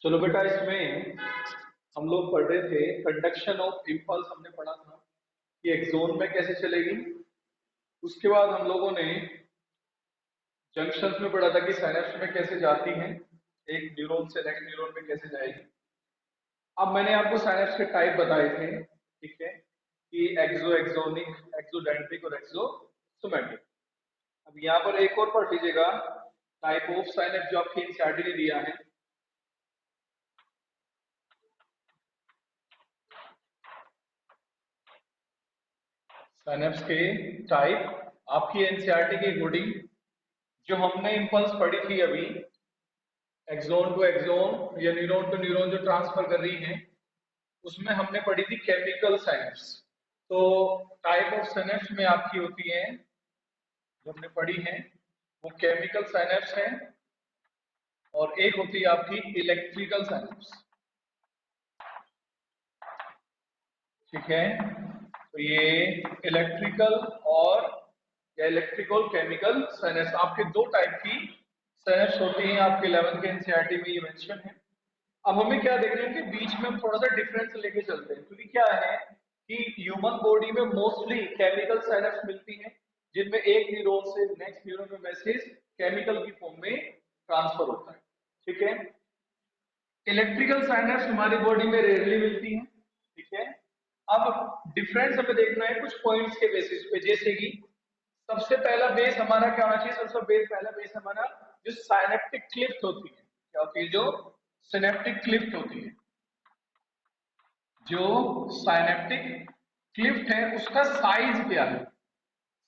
चलो बेटा, इसमें हम लोग पढ़ रहे थे कंडक्शन ऑफ इम्पल्स। हमने पढ़ा था कि एक जोन में कैसे चलेगी। उसके बाद हम लोगों ने जंक्शन में पढ़ा था कि साइनेप्स में कैसे जाती हैं, एक न्यूरॉन से नेक्स्ट न्यूरॉन में कैसे जाएगी। अब मैंने आपको साइनेप्स के टाइप बताए थे, ठीक है, कि एक्सो एक्सोनिक, एक्सोडेंड्रिक और एक्सोसोमेटिक। अब यहाँ पर एक और पढ़ लीजिएगा टाइप ऑफ साइनेप्स जो आपकी एनसीईआरटी ने दिया है। साइनेप्स के टाइप आपकी एनसीईआरटी के अकॉर्डिंग जो हमने इंपल्स पढ़ी थी अभी, एक्सोन टू एक्सोन या न्यूरॉन टू न्यूरॉन जो ट्रांसफर कर रही हैं, उसमें हमने पढ़ी थी केमिकल साइनेप्स। तो टाइप ऑफ साइनेप्स में आपकी होती है, जो हमने पढ़ी है वो केमिकल साइनेप्स है, और एक होती है आपकी इलेक्ट्रिकल साइनेप्स। ठीक है, तो ये इलेक्ट्रिकल और या इलेक्ट्रिकल केमिकल साइनेप्स आपके दो टाइप की साइनेप्स होती हैं। आपके 11th के एनसीईआरटी में ये मेंशन है। अब हमें क्या देखना है कि बीच में हम थोड़ा सा डिफरेंस लेके चलते हैं, क्योंकि क्या है कि ह्यूमन बॉडी में मोस्टली केमिकल साइनेप्स मिलती हैं, जिनमें एक न्यूरॉन से नेक्स्ट न्यूरॉन में मैसेज केमिकल की फॉर्म में ट्रांसफर होता है। ठीक है, इलेक्ट्रिकल साइनेप्स हमारी बॉडी में रेयरली मिलती हैं। ठीक है, अब डिफरेंस हमें देखना है कुछ पॉइंट्स के बेसिस पे, जैसे कि सबसे पहला बेस हमारा क्या होना चाहिए, सबसे पहला बेस हमारा जो साइनेप्टिक क्लिफ्ट होती है। क्या होती है? जो सिनेप्टिक क्लिफ्ट होती है, जो साइनेप्टिक क्लिफ्ट है उसका साइज क्या है,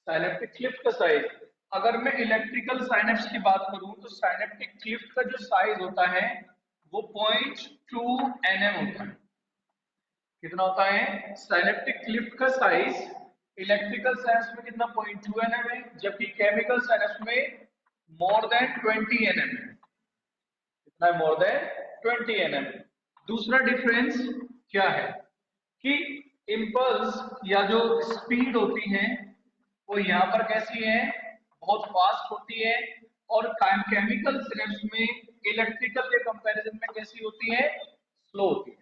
साइनेप्टिक क्लिफ्ट का साइज। अगर मैं इलेक्ट्रिकल साइनेप्स की बात करूं तो साइनेप्टिक क्लिफ्ट का जो साइज होता है वो 0.2 nm होता है। कितना होता है साइनेप्टिक क्लिफ्ट का साइज? इलेक्ट्रिकल साइनेप्स में कितना? 0.2 nm है, जबकि केमिकल साइनेप्स में मोर देन 20 nm है। कितना है? More than 20 nm। दूसरा डिफरेंस क्या है कि इम्पल्स या जो स्पीड होती है वो यहाँ पर कैसी है, बहुत फास्ट होती है, और केमिकल सिनेप्स में इलेक्ट्रिकल के कंपैरिजन में कैसी होती है, स्लो होती है।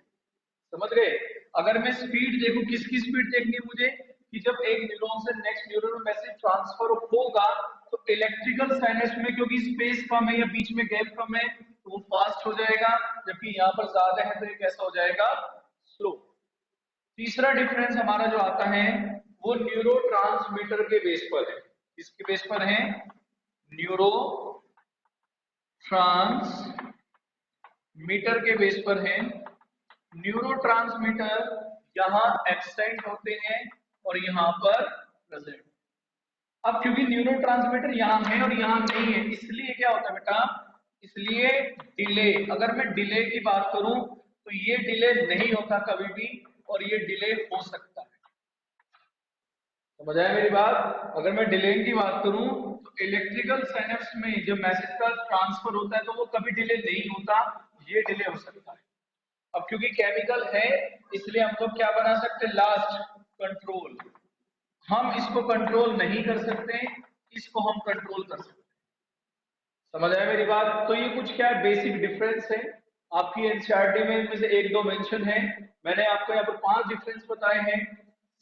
समझ गए? अगर मैं स्पीड देखूं, किसकी स्पीड देखनी है मुझे, कि जब एक न्यूरॉन से नेक्स्ट न्यूरॉन में मैसेज ट्रांसफर होगा तो इलेक्ट्रिकल साइनेप्स में क्योंकि स्पेस कम है या बीच में गैप कम है तो वो फास्ट हो जाएगा, जबकि यहाँ पर ज्यादा है तो ये कैसा हो जाएगा, स्लो। तीसरा डिफरेंस हमारा जो आता है वो न्यूरोट्रांसमीटर के बेस पर है। किसके बेस पर है? न्यूरो ट्रांसमीटर के बेस पर है। न्यूरोट्रांसमीटर यहाँ एब्सेंट होते हैं और यहाँ पर प्रेजेंट। अब क्योंकि न्यूरोट्रांसमीटर यहाँ है और यहाँ नहीं है, इसलिए क्या होता है बेटा, इसलिए डिले, अगर मैं डिले की बात करूं तो ये डिले नहीं होता कभी भी, और ये डिले हो सकता है। समझ आया मेरी बात? अगर मैं डिले की बात करूं तो इलेक्ट्रिकल साइनेप्स में जो मैसेज का ट्रांसफर होता है तो वो कभी डिले नहीं होता, ये डिले हो सकता है। अब क्योंकि केमिकल है इसलिए हम लोग क्या बना सकते, लास्ट कंट्रोल। हम इसको कंट्रोल नहीं कर सकते, इसको हम कंट्रोल कर सकते। समझ आया मेरी बात? तो ये कुछ क्या है, बेसिक डिफरेंस है। आपकी एनसीईआरटी में इनमें से एक दो मेंशन है, मैंने आपको यहाँ पर 5 डिफरेंस बताए हैं।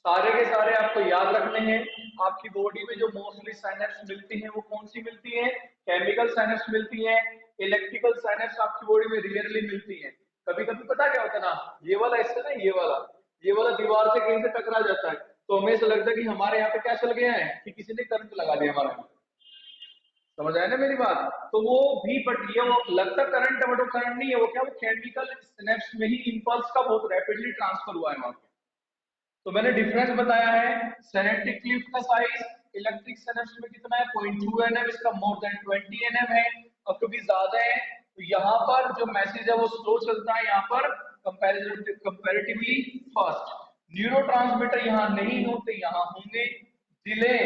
सारे के सारे आपको याद रखने हैं। आपकी बॉडी में जो मोस्टली साइनेप्स मिलती हैं वो कौन सी मिलती है? केमिकल साइनेप्स मिलती है। इलेक्ट्रिकल साइनेप्स आपकी बॉडी में रियरली मिलती है। कभी कभी पता क्या होता है ना, ये वाला हिस्सा ना, ये वाला दीवार से कहीं से टकरा जाता है तो हमें ऐसा लगता है कि हमारे यहाँ पे क्या चल गया है, कि किसी ने करंट लगा दिया हमारे यहाँ। समझ आया ना मेरी बात? तो वो भी, बट ये वो लगता करंट है बट वो करंट नहीं है, वो क्या, वो केमिकल सिनेप्स में ही इंपल्स का बहुत रैपिडली ट्रांसफर हुआ है वहां पे। तो मैंने डिफरेंस बताया है, सिनेप्टिक क्लिफ्ट का साइज इलेक्ट्रिक सिनेप्स में कितना है, 0.2 nm, इसका मोर देन 20 nm है। और क्योंकि ज्यादा है तो यहाँ पर जो मैसेज है वो स्लो चलता है, यहाँ पर कंपैरेटिवली फास्ट। न्यूरोट्रांसमीटर यहाँ नहीं होते, यहाँ होंगे। डिले,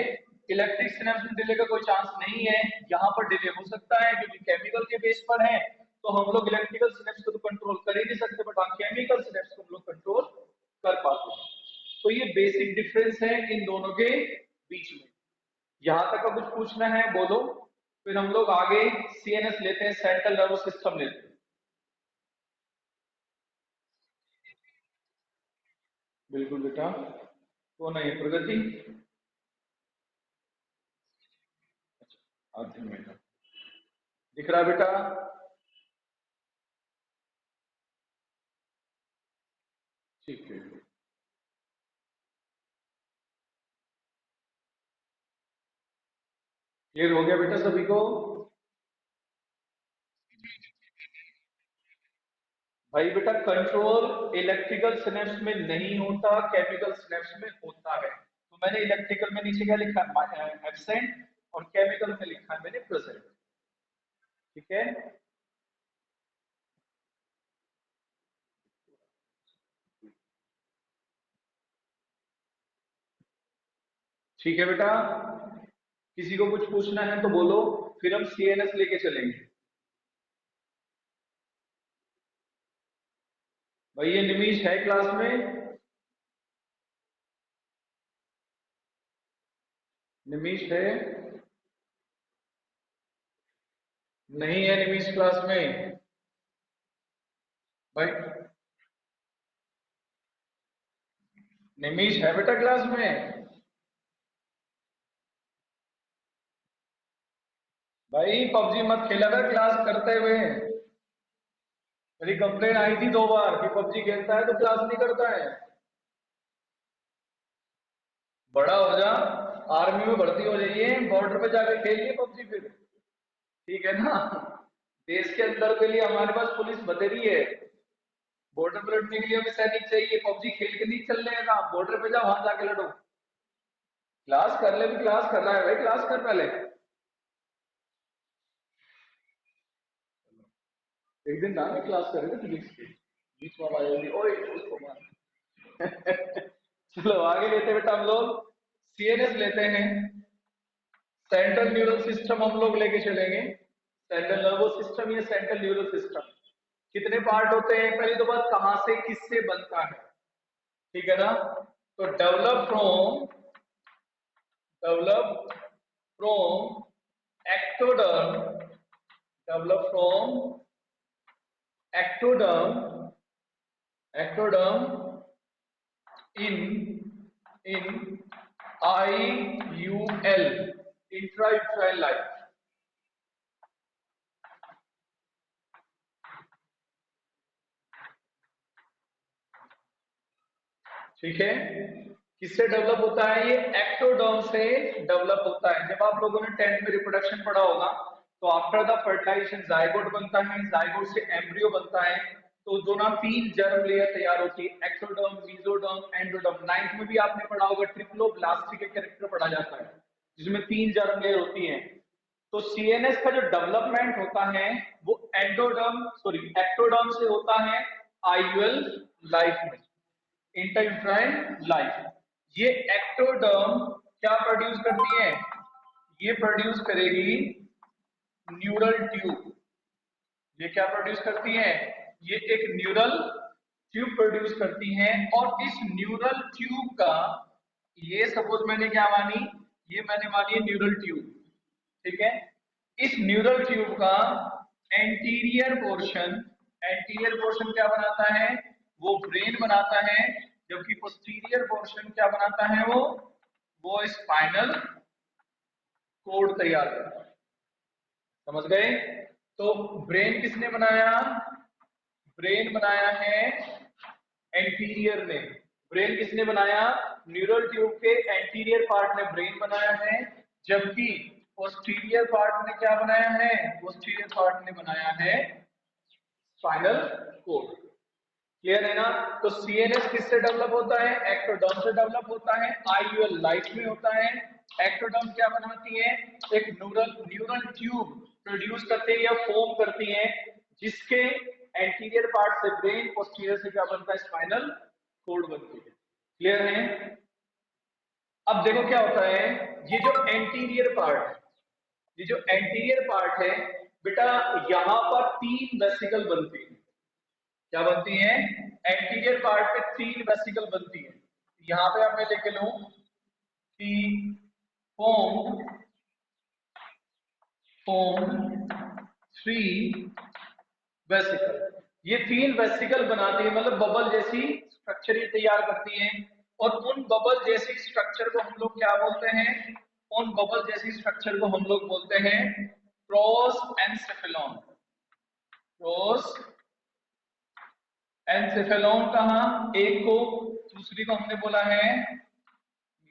इलेक्ट्रिक सिनेप्स में डिले का कोई चांस नहीं है, यहाँ पर डिले हो सकता है क्योंकि केमिकल के बेस पर है। तो हम लोग इलेक्ट्रिकल सिनेप्स को तो कंट्रोल कर ही नहीं सकते, बट हाँ केमिकल सिनेप्स को हम लोग कंट्रोल कर पाते हैं। तो ये बेसिक डिफरेंस है इन दोनों के बीच में। यहां तक का कुछ पूछना है बोलो, फिर हम लोग आगे सीएनएस लेते हैं, सेंट्रल नर्वस सिस्टम लेते हैं। बिल्कुल बेटा, तो नहीं प्रगति। अच्छा, आधे में दिख रहा बेटा? ठीक है, क्लियर हो गया बेटा सभी को? भाई बेटा, कंट्रोल इलेक्ट्रिकल सिनेप्स में नहीं होता, केमिकल सिनेप्स में होता है। तो मैंने इलेक्ट्रिकल में नीचे क्या लिखा है, एब्सेंट, और केमिकल में लिखा है मैंने प्रेजेंट। ठीक है, ठीक है बेटा, किसी को कुछ पूछना है तो बोलो, फिर हम सीएनएस लेके चलेंगे। भाई ये निमिष है क्लास में? निमिष है? नहीं है निमिष क्लास में? भाई निमिष है बेटा क्लास में? भाई पबजी मत खेला कर क्लास करते हुए। मेरी कंप्लेन आई थी 2 बार कि पबजी खेलता है तो क्लास नहीं करता है। बड़ा हो जा, आर्मी में भर्ती हो जाइए, बॉर्डर पे जाके खेलिए पबजी फिर। ठीक है ना? देश के अंदर के लिए हमारे पास पुलिस बतेरी है, बॉर्डर पर लड़ने के लिए हमें सैनिक चाहिए। पबजी खेल के नहीं चलने का काम, बॉर्डर पे जाओ, वहां जाके लड़ो। क्लास कर ले भी, क्लास कर रहा है भाई, क्लास कर पहले। एक दिन ना में क्लास कर रहे थे फिजिक्स की, बीच में आवाज आई, ओए उसको मार। चलो आगे लेते बेटा हम लोग, सीएनएस लेते हैं। सेंट्रल न्यूरल सिस्टम हम लोग लेके चलेंगे। सेंट्रल नर्वस सिस्टम या सेंट्रल न्यूरल सिस्टम, कितने पार्ट होते हैं? पहली तो बात, कहां से किससे बनता है? ठीक है ना? तो develop from ectoderm, develop from ectoderm, ectoderm in IUL, intrauterine life। ठीक है, किससे डेवलप होता है? ये एक्टोडर्म से डेवलप होता है। जब आप लोगों ने 10th में रिप्रोडक्शन पढ़ा होगा, तो आफ्टर द फर्टिलाइजेशन जाइगोट बनता है, जाइगोट से एम्ब्रियो बनता है। तो जो ना 3 जर्म लेयर तैयार होती है, एक्टोडर्म, मेसोडर्म, एंडोडर्म। 9th में भी आपने पढ़ा होगा, ट्रिप्लोब्लास्टी के कैरेक्टर पढ़ा जाता है, जिसमें 3 जर्म लेयर होती है। तो सीएनएस का जो डेवलपमेंट होता है वो एंडोडर्म सॉरी एक्टोडर्म से होता है आईयूएल लाइफ में, इंटरयूट्राइन लाइफ। ये एक्टोडर्म क्या प्रोड्यूस करती है? ये प्रोड्यूस करेगी न्यूरल ट्यूब। ये क्या प्रोड्यूस करती है? ये एक न्यूरल ट्यूब प्रोड्यूस करती हैं। और इस न्यूरल ट्यूब का, ये सपोज मैंने क्या मानी, ये मैंने मानी है न्यूरल ट्यूब। ठीक है, इस न्यूरल ट्यूब का एंटीरियर पोर्शन, एंटीरियर पोर्शन क्या बनाता है? वो ब्रेन बनाता है। जबकि पोस्टीरियर पोर्शन क्या बनाता है? वो स्पाइनल कोड तैयार करता है। समझ गए? तो ब्रेन किसने बनाया? ब्रेन बनाया है एंटीरियर ने। ब्रेन किसने बनाया? न्यूरल ट्यूब के एंटीरियर पार्ट ने ब्रेन बनाया है। जबकि पोस्टीरियर पार्ट ने क्या बनाया है? पोस्टीरियर पार्ट ने बनाया है स्पाइनल कोड। क्लियर है ना? तो सीएनएस किससे डेवलप होता है? एक्टोडर्म से डेवलप होता है, आईयूएल लाइफ में होता है। एक्टोडर्म क्या बनाती है? एक न्यूरल न्यूरल ट्यूब प्रोड्यूस करते हैं या फॉर्म करती है, जिसके एंटीरियर पार्ट से ब्रेन, पोस्टीरियर से क्या बनता है? स्पाइनल कोड बनती है। क्लियर है? अब देखो क्या होता है, ये जो एंटीरियर पार्ट है, ये जो एंटीरियर पार्ट है बेटा, यहां पर 3 वेसिकल बनती है। क्या बनती है? एंटीरियर पार्ट पे 3 वेसिकल बनती है। यहां पे अब मैं लेके लूं कि फॉर्म फॉर्म 3 वेसिकल। ये 3 वेसिकल बनाती है, मतलब बबल जैसी स्ट्रक्चर ये तैयार करती हैं। और उन बबल जैसी स्ट्रक्चर को हम लोग क्या बोलते हैं? उन बबल जैसी स्ट्रक्चर को हम लोग बोलते हैं प्रोस एनसेफेलॉन। प्रोस एनसेफेलॉन कहाँ? एक को, दूसरी को हमने बोला है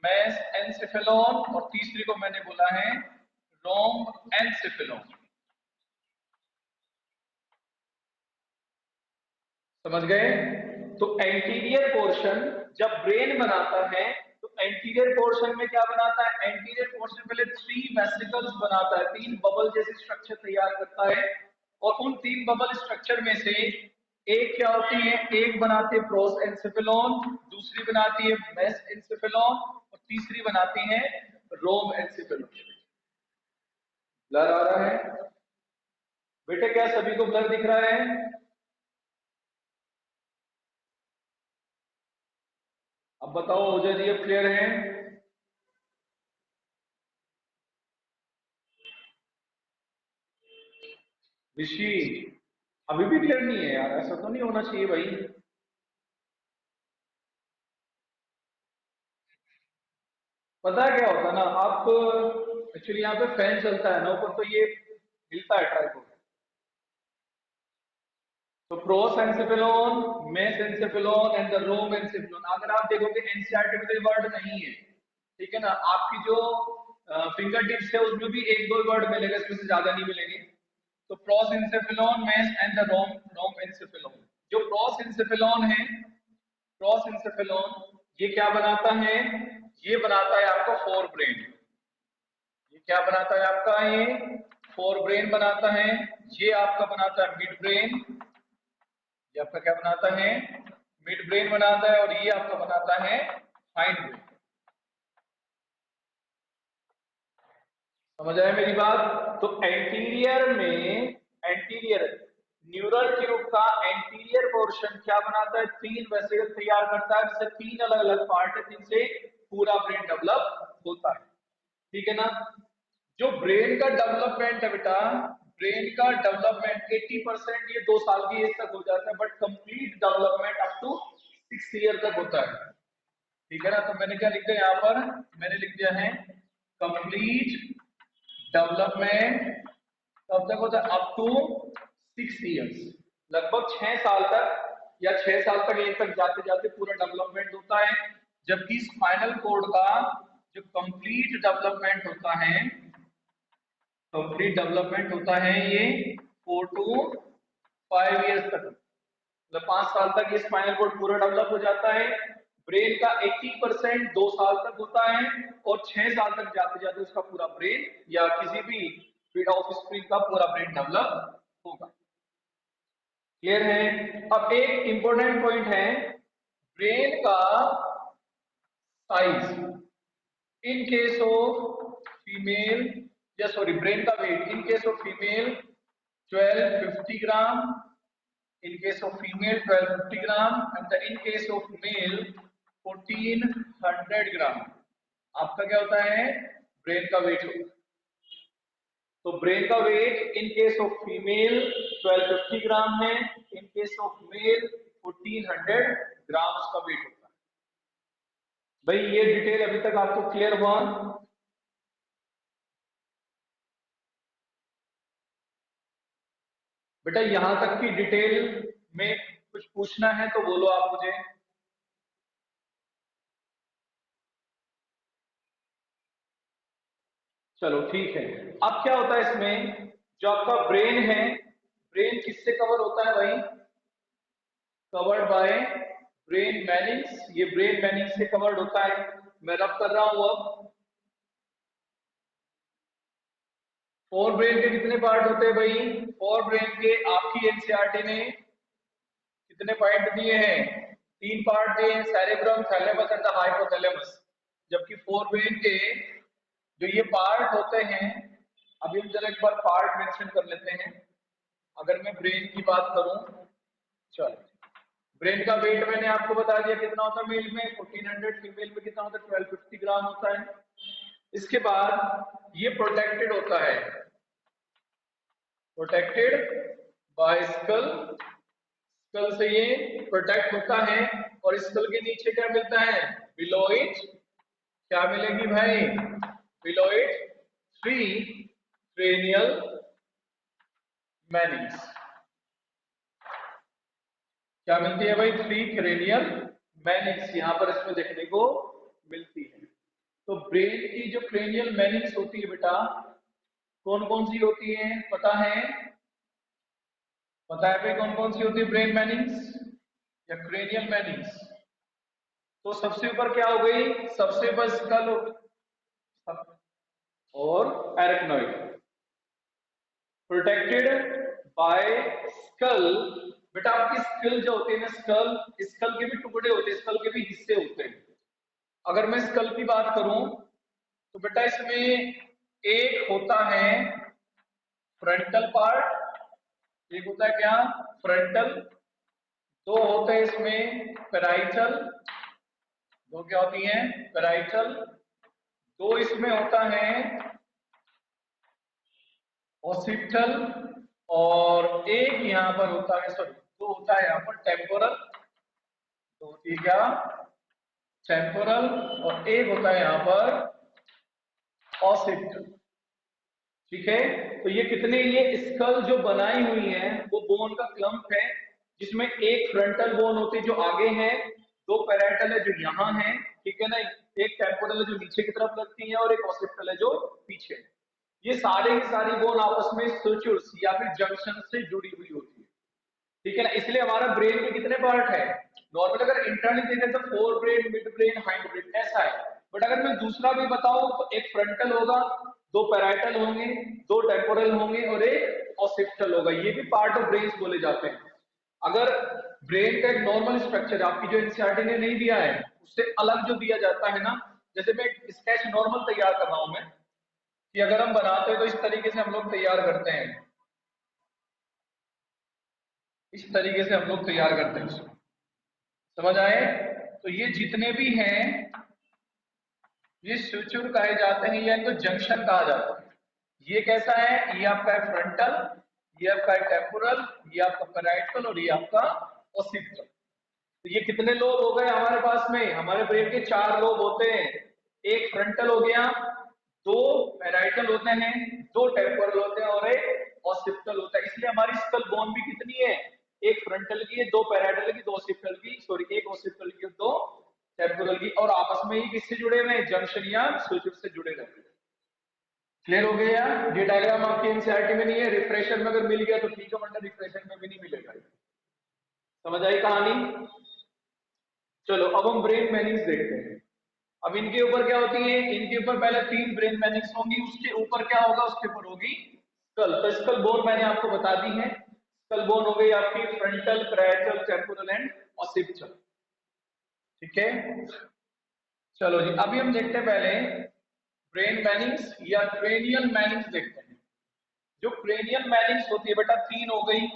मैस एनसेफेलॉन, और तीसरी को मैंने बोला है रोम एनसेफेलॉन। समझ गए? तो एंटीरियर पोर्शन जब ब्रेन बनाता है तो एंटीरियर पोर्शन में क्या बनाता है? एंटीरियर पोर्शन पहले 3 वेसिकल्स बनाता है, 3 बबल जैसे स्ट्रक्चर तैयार करता है। और उन 3 बबल स्ट्रक्चर में से एक क्या होती है? एक बनाती है प्रोस एनसेफेलॉन, दूसरी बनाती है मेस एनसेफेलॉन, और तीसरी बनाती है रोम एनसेफेलॉन। ब्लर आ रहा है बेटे? क्या सभी को ब्लर दिख रहा है? अब बताओ ओजा जी, अब क्लियर है? ऋषि अभी भी क्लियर नहीं है यार, ऐसा तो नहीं होना चाहिए भाई। पता है क्या होता है ना, आप एक्चुअली यहाँ पे फैन चलता है ना ऊपर, तो ये हिलता है ट्राइपॉड। तो प्रोस एनसेफेलॉन, मेस एनसेफेलॉन एंड द रोम एनसेफेलॉन, अगर आप देखोगे एनसीईआरटी में कोई वर्ड नहीं है, ठीक है ना? आपकी जो फिंगर टिप्स है उसमें भी एक दो वर्ड मिलेगा, इसमें से ज्यादा नहीं मिलेंगे। तो प्रोस एनसेफेलॉन, मेस एंड द रोम रोम एनसेफेलॉन। जो प्रोस एनसेफेलॉन है, क्रॉस इंसेफेलॉन, ये क्या बनाता है? ये बनाता है आपका फोर ब्रेन। ये क्या बनाता है आपका? ये फोर ब्रेन बनाता है। ये आपका बनाता है मिड ब्रेन। ये आपका क्या बनाता है? मिड ब्रेन बनाता है। और ये आपका बनाता है हाइंड ब्रेन। समझ आया मेरी बात? तो एंटीरियर में, एंटीरियर न्यूरल ट्यूब का एंटीरियर पोर्शन क्या बनाता है? 3 वेसिकल तैयार करता है, जिससे 3 अलग अलग पार्ट है जिनसे पूरा ब्रेन डेवलप होता है। ठीक है ना? जो ब्रेन का डेवलपमेंट है बेटा, ब्रेन का डेवलपमेंट 80% ये 2 साल की एज तक हो जाता है, but complete development up to 6 year तक होता है। ठीक है ना? तो मैंने क्या लिख दिया यहाँ पर? मैंने लिख दिया है कंप्लीट डेवलपमेंट कब तक होता है? Up to 6 years. लगभग 6 साल तक, या 6 साल तक एज तक जाते जाते पूरा डेवलपमेंट होता है। जबकि स्पाइनल कोड का जो कंप्लीट डेवलपमेंट होता है, कंप्लीट डेवलपमेंट होता है ये 4 to 5 ईयर्स तक, मतलब 5 साल तक ये स्पाइनल कोड पूरा डेवलप हो जाता है। ब्रेन का 80% 2 साल तक होता है, और 6 साल तक जाते जाते उसका पूरा ब्रेन, या किसी भी फीड ऑफ स्प्रिंग का पूरा ब्रेन डेवलप होगा। क्लियर है? अब एक इंपॉर्टेंट पॉइंट है, ब्रेन का size in case of female, या सॉरी ब्रेन का weight in case of female 1250 gram, in case of female 1250 gram, and the in case of male 1400 ग्राम। आपका क्या होता है? ब्रेन का वेट होता है। तो ब्रेन का weight in case of female 1250 gram है, in case of male 1400 gram उसका वेट होता है। भाई ये डिटेल अभी तक आपको क्लियर हुआ? बेटा यहां तक की डिटेल में कुछ पूछना है तो बोलो आप मुझे। चलो ठीक है। अब क्या होता है इसमें, जो आपका ब्रेन है, ब्रेन किससे कवर होता है भाई? Covered by brain Manning's. ये ब्रेन मैनिंग से कवर्ड होता है। मैं रब कर रहा हूं अब। फोर ब्रेन के कितने पार्ट होते हैं भाई? फोर ब्रेन के आपकी एनसीईआरटी ने कितने पॉइंट दिए हैं? 3 पार्ट दिए हैं, cerebrum, thalamus and the hypothalamus. जबकि फोर ब्रेन के जो ये पार्ट होते हैं, अभी हम जरा एक बार पार्ट मेंशन कर लेते हैं। अगर मैं ब्रेन की बात करूं, चलो ब्रेन का वेट मैंने आपको बता दिया कितना होता है, मेल में 1400, फीमेल में कितना होता है 1250 ग्राम होता है। इसके बाद ये प्रोटेक्टेड होता है, प्रोटेक्टेड बाय स्कल स्कल से ये प्रोटेक्ट होता है और स्कल के नीचे क्या मिलता है, बिलो इट क्या मिलेगी भाई, below it three cranial Manning's. क्या मिलती है भाई, थ्री क्रेनियल मैनिंग्स यहां पर इसमें देखने को मिलती है। तो ब्रेन की जो क्रेनियल मैनिंग्स होती है बेटा, कौन कौन सी होती है पता है, पता है भाई कौन कौन सी होती है ब्रेन मैनिंग्स या क्रेनियल मैनिंग्स। तो सबसे ऊपर क्या हो गई, सबसे ऊपर स्कल और एरेक्नॉइड प्रोटेक्टेड बाय स्कल। बेटा आपकी स्कल जो होती है ना, स्कल, स्कल के भी टुकड़े होते हैं, स्कल के भी हिस्से होते हैं। अगर मैं स्कल की बात करूं तो बेटा इसमें एक होता है फ्रंटल पार्ट, एक होता है क्या, फ्रंटल, दो होते हैं इसमें पैराइटल, दो क्या होती हैं पैराइटल, दो इसमें होता है ऑसिपिटल, और एक यहाँ पर होता है, सॉरी दो होता है यहाँ पर टेम्पोरल, तो होती है क्या टेम्पोरल, और एक होता है यहाँ पर ऑसिपिटल। ठीक है, तो ये कितने, ये स्कल जो बनाई हुई है वो बोन का क्लम्प है, जिसमें एक फ्रंटल बोन होती है जो आगे है, दो पैराइटल है जो यहाँ है, ठीक है ना, एक टेम्पोरल है जो नीचे की तरफ लगती है और एक ऑसिपिटल है जो पीछे है। ये सारे की सारी बोन आपस में सुचुर्स या फिर जंक्शन से जुड़ी हुई होती है, ठीक है ना। इसलिए हमारा ब्रेन के कितने पार्ट है, नॉर्मल अगर इंटरनली देखें तो fore brain, mid brain, hind brain ऐसा है, बट अगर मैं दूसरा भी बताऊं तो एक फ्रंटल होगा, दो पैराइटल होंगे, दो टेम्पोरल होंगे और एक ऑसिपिटल होगा, ये भी पार्ट ऑफ ब्रेन बोले जाते हैं। अगर ब्रेन का एक नॉर्मल स्ट्रक्चर आपकी जो एनसीईआरटी ने नहीं दिया है उससे अलग जो दिया जाता है ना, जैसे मैं स्केच नॉर्मल तैयार कर रहा हूं मैं, कि अगर हम बनाते हैं तो इस तरीके से हम लोग तैयार करते हैं, इस तरीके से हम लोग तैयार करते हैं, समझ आए। तो ये जितने भी हैं ये सुचुर कहे जाते हैं या इनको जंक्शन कहा जाता है। ये कैसा है, ये आपका है फ्रंटल, ये आपका है टेम्पोरल, ये आपका पैराइटल और ये आपका ओसिपिटल। तो ये कितने लोब हो गए हमारे पास में, हमारे ब्रेन के चार लोब होते हैं, एक फ्रंटल हो गया, दो पैराइटल होते हैं, दो टेम्पोरल होते हैं और एक ऑसिपिटल होता है। इसलिए हमारी स्कल बोन भी कितनी है, एक फ्रंटल की है, दो पैराइटल की, दो ऑसिपिटल की, सॉरी एक ऑसिपिटल की और दो टेम्पोरल की, और आपस में ही किससे जुड़े हुए हैं, जंक्शन या सुचुर से जुड़े रहते हैं। क्लियर हो गया, ये डायग्राम आपके एनसीईआरटी में नहीं है, रिफ्रेशर में अगर मिल गया तो ठीक है, वरना रिफ्रेशर में भी नहीं मिलेगा। समझ आई कहानी। चलो अब हम ब्रेन मैनिंग्स देखते हैं। अब इनके ऊपर क्या होती है, इनके ऊपर पहले तीन ब्रेन मैनिंग्स होंगी, उसके ऊपर क्या होगा, उसके ऊपर होगी स्कल। तो स्कल बोन मैंने आपको बता दी है, स्कल बोन हो गई आपकी frontal, parietal, temporal and occipital, ठीक है। चलो जी अभी हम देखते हैं पहले ब्रेन मैनिंग्स या क्रेनियल मैनिंग्स देखते हैं। जो क्रेनियल मैनिंग्स होती है बेटा तीन हो गई,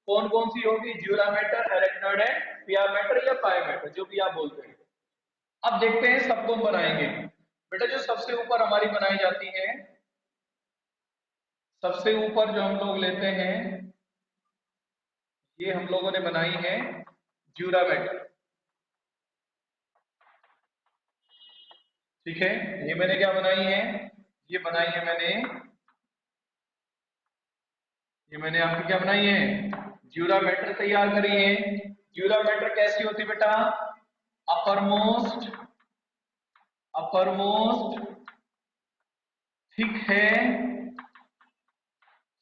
कौन कौन सी होगी, ड्यूरा मैटर, एरेक्नॉइड एंड पिया मैटर या पाया मैटर, जो भी आप बोलते हैं। अब देखते हैं सबको हम बनाएंगे। बेटा जो सबसे ऊपर हमारी बनाई जाती है, सबसे ऊपर जो हम लोग लेते हैं, ये हम लोगों ने बनाई है ड्यूरा मैटर, ठीक है। ये मैंने क्या बनाई है, ये बनाई है मैंने, ये मैंने आपकी क्या बनाई है, ड्यूरा मैटर तैयार करी है। ड्यूरा मैटर कैसी होती है बेटा, अपरमोस्ट, अपरमोस्ट थिक है,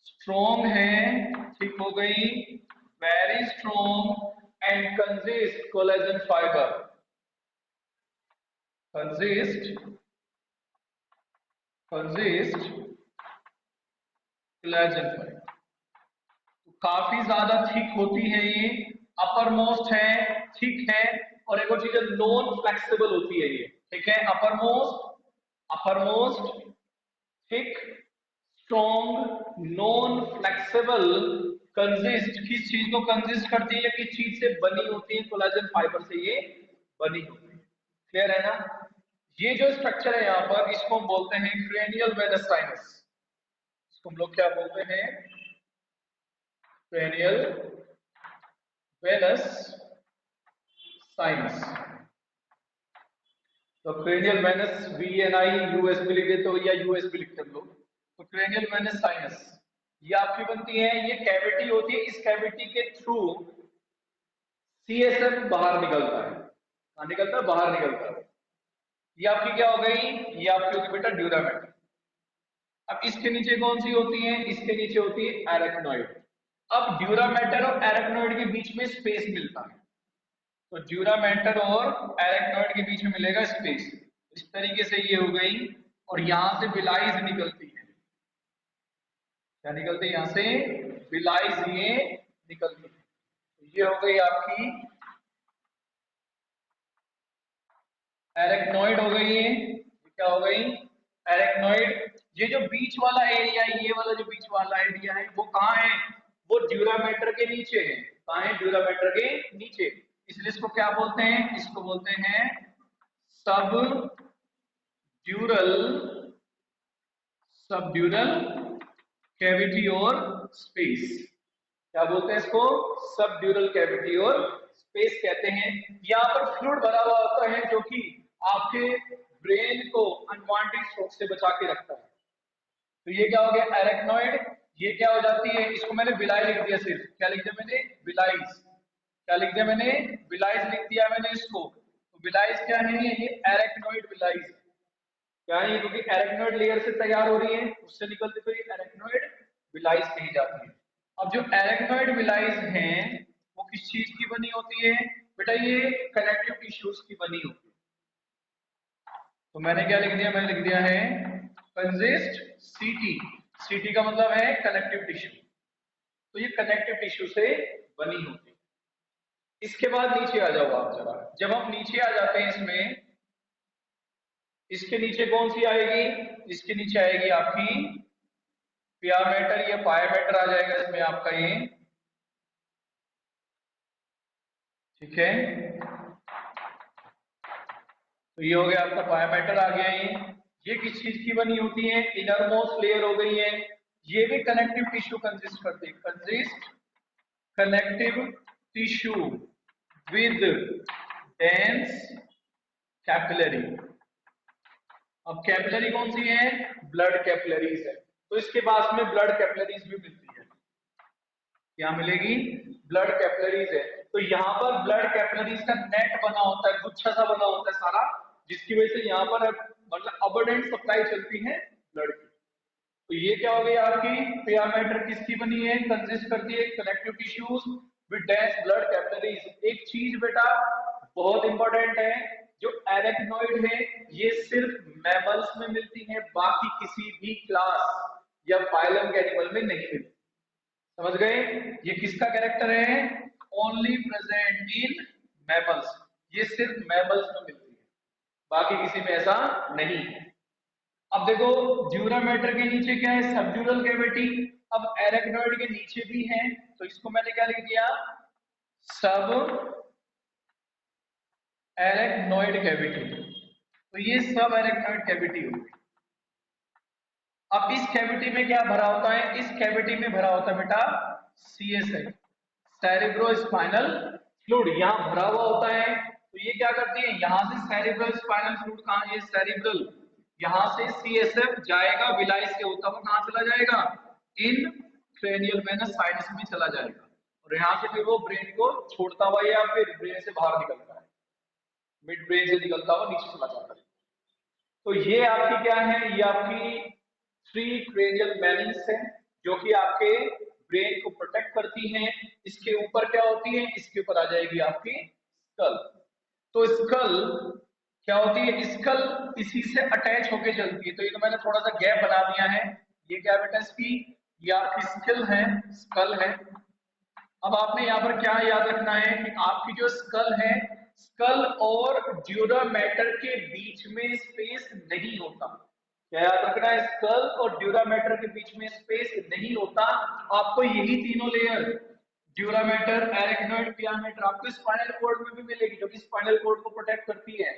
स्ट्रॉन्ग है, ठीक हो गई, very strong and consist collagen fibre, consist, consist collagen fibre. तो काफी ज्यादा थिक होती है ये, अपर मोस्ट है, थिक है, और एक और चीज है नॉन फ्लेक्सिबल होती है ये, ठीक है। Upper most, upper most thick, strong, non flexible, consist, किस चीज को कंसिस्ट करती है या किस चीज से बनी होती है, कोलाजन फाइबर से ये बनी होती है। क्लियर है ना। ये जो स्ट्रक्चर है यहाँ पर इसको हम बोलते हैं क्रेनियल वेनस साइनस, इसको हम लोग क्या बोलते हैं, क्रेनियल वेनस साइनस। तो क्रेनियल वेनस VNI US भी लिख देते हो या US भी लिख कर लो। तो क्रेनियल वेनस साइनस ये आपकी बनती है, ये कैविटी होती है, इस कैविटी के थ्रू CSF बाहर निकलता है। कहाँ निकलता है? बाहर निकलता है। ये आपकी क्या हो गई? ये आपकी होगी बेटा ड्यूरामेटर। अब इसके नीचे कौन सी होती है? इसके नीचे होती है एरेक्नोइड। अब ड्यूरामेटर और एरेक्नोइड के बीच में स्पेस मिलता है, तो ड्यूरामेटर और एरेक्नोइड के बीच में मिलेगा स्पेस। इस तरीके से ये हो गई, और यहां से विलाइज निकलती है। क्या निकलती है? यहां से विलाइज ये निकलती है। तो ये हो गई आपकी एरेक्नोइड हो गई है। ये क्या हो गई? एरेक्नोइड। ये जो बीच वाला एरिया है, ये वाला जो बीच वाला एरिया है, वो कहाँ है? वो ड्यूरामेटर के नीचे है। कहाँ है? ड्यूरामेटर के नीचे। इसलिए इसको क्या बोलते हैं? इसको बोलते हैं सब ड्यूरल, सब ड्यूरल कैविटी और स्पेस। क्या बोलते हैं इसको? सब ड्यूरल कैविटी और स्पेस कहते हैं। यहाँ पर फ्लूइड भरा हुआ होता है जो कि आपके ब्रेन को अनवांटेड शॉक से बचा के रखता है। तो ये क्या हो गया? एरेक्नोइड। ये क्या हो जाती है? इसको मैंने विलाई लिख दिया सिर्फ। क्या लिख दिया मैंने? विलाइज। क्या लिख दिया मैंने? विलाइज लिख दिया मैंने इसको। तो विलाइज क्या है? ये एरेक्नोइड विलाइज क्या है? क्योंकि एरेक्नोइड लेयर से तैयार हो रही है, उससे निकलती तो ये एरेक्नोइड विलाइज कही जाती है। अब जो एरेक्नोइड विलाइज हैं वो किस चीज की बनी होती है? बेटा ये कनेक्टिव टिश्यूज की बनी होती है। तो मैंने क्या लिख दिया? मैंने लिख दिया है कंजिस्ट सीटी। सीटी का मतलब है कनेक्टिव टिश्यू। तो ये कनेक्टिव टिश्यू से बनी होती है। इसके बाद नीचे आ जाओ आप जरा। जब हम नीचे आ जाते हैं इसमें, इसके नीचे कौन सी आएगी? इसके नीचे आएगी आपकी पियामेटर या पायामेटर आ जाएगा इसमें आपका ये। ठीक है, तो ये हो गया आपका पायामेटर आ गया। ये किस चीज की बनी होती है? इनरमोस्ट लेयर हो गई है। ये भी कनेक्टिव टिश्यू कंसिस्ट करती है। Consist connective tissue with dense capillary. अब कैपिलरी कौन सी है? ब्लड कैपिलरीज है। तो इसके पास में ब्लड कैपिलरीज भी मिलती है। क्या मिलेगी? ब्लड कैपिलरीज है। तो यहाँ पर ब्लड कैपिलरीज का नेट बना होता है, गुच्छा सा बना होता है सारा, जिसकी वजह से यहाँ पर मतलब अबंडेंट सप्लाई चलती है ब्लड की। तो ये क्या हो गई आपकी पियामेटर? किसकी बनी है? कंसिस्ट करती है connective tissues with dense blood capillaries. एक चीज बेटा बहुत इंपॉर्टेंट है, जो एरेक्नोइड है ये सिर्फ मैमल्स में मिलती है, बाकी किसी भी क्लास या फाइलम के एनिमल में नहीं मिलती। समझ गए? ये किसका कैरेक्टर है? Only present in mammals. ये सिर्फ मैमल्स में मिलती है, बाकी किसी में ऐसा नहीं है। अब देखो ड्यूरामेटर के नीचे क्या है? Subdural cavity. अब एरेक्नोइड के नीचे भी है, तो इसको मैंने क्या लिख दिया? सब एरेक्नोइड कैविटी। तो ये सब एरेक्नोइड कैविटी होगी। अब इस कैविटी में क्या भरा होता है? इस कैविटी में भरा होता है बेटा CSF, सेरेब्रोस्पाइनल फ्लूइड। यहाँ भरा हुआ होता है। तो ये क्या करती है? यहाँ से सेरेब्रो स्पाइनल फ्लूइड, कहाँ? ये सेरिब्रल। यहाँ से CSF जाएगा, विलाय से होता हुआ कहाँ चला जाएगा? इन क्रेनियल वेनस साइनस में चला जाएगा, और यहाँ से फिर वो ब्रेन को छोड़ता हुआ या फिर ब्रेन से बाहर निकलता है, मिड ब्रेन से निकलता हुआ नीचे चला जाता है। तो ये आपकी क्या है? ये आपकी थ्री क्रेनियल मैनिंग्स है, जो कि आपके ब्रेन को प्रोटेक्ट करती हैं। इसके ऊपर क्या होती है? इसके ऊपर आ जाएगी आपकी स्कल। तो स्कल क्या होती है? स्कल इसी से अटैच होके चलती है। तो ये तो मैंने थोड़ा सा गैप बना दिया है। ये क्या बेटा? इसकी ये आपकी स्किल है, स्कल है। अब आपने यहाँ पर क्या याद रखना है कि आपकी जो स्कल है, स्कल और ड्यूरामेटर के बीच में स्पेस नहीं होता। क्या याद रखना है? स्कल और ड्यूरामेटर के बीच में स्पेस नहीं होता। आपको यही तीनों लेयर ड्यूरामेटर, एरेक्नोइड, पियामेटर आपको स्पाइनल कॉर्ड में भी मिलेगी, जो कि स्पाइनल कॉर्ड को प्रोटेक्ट करती है।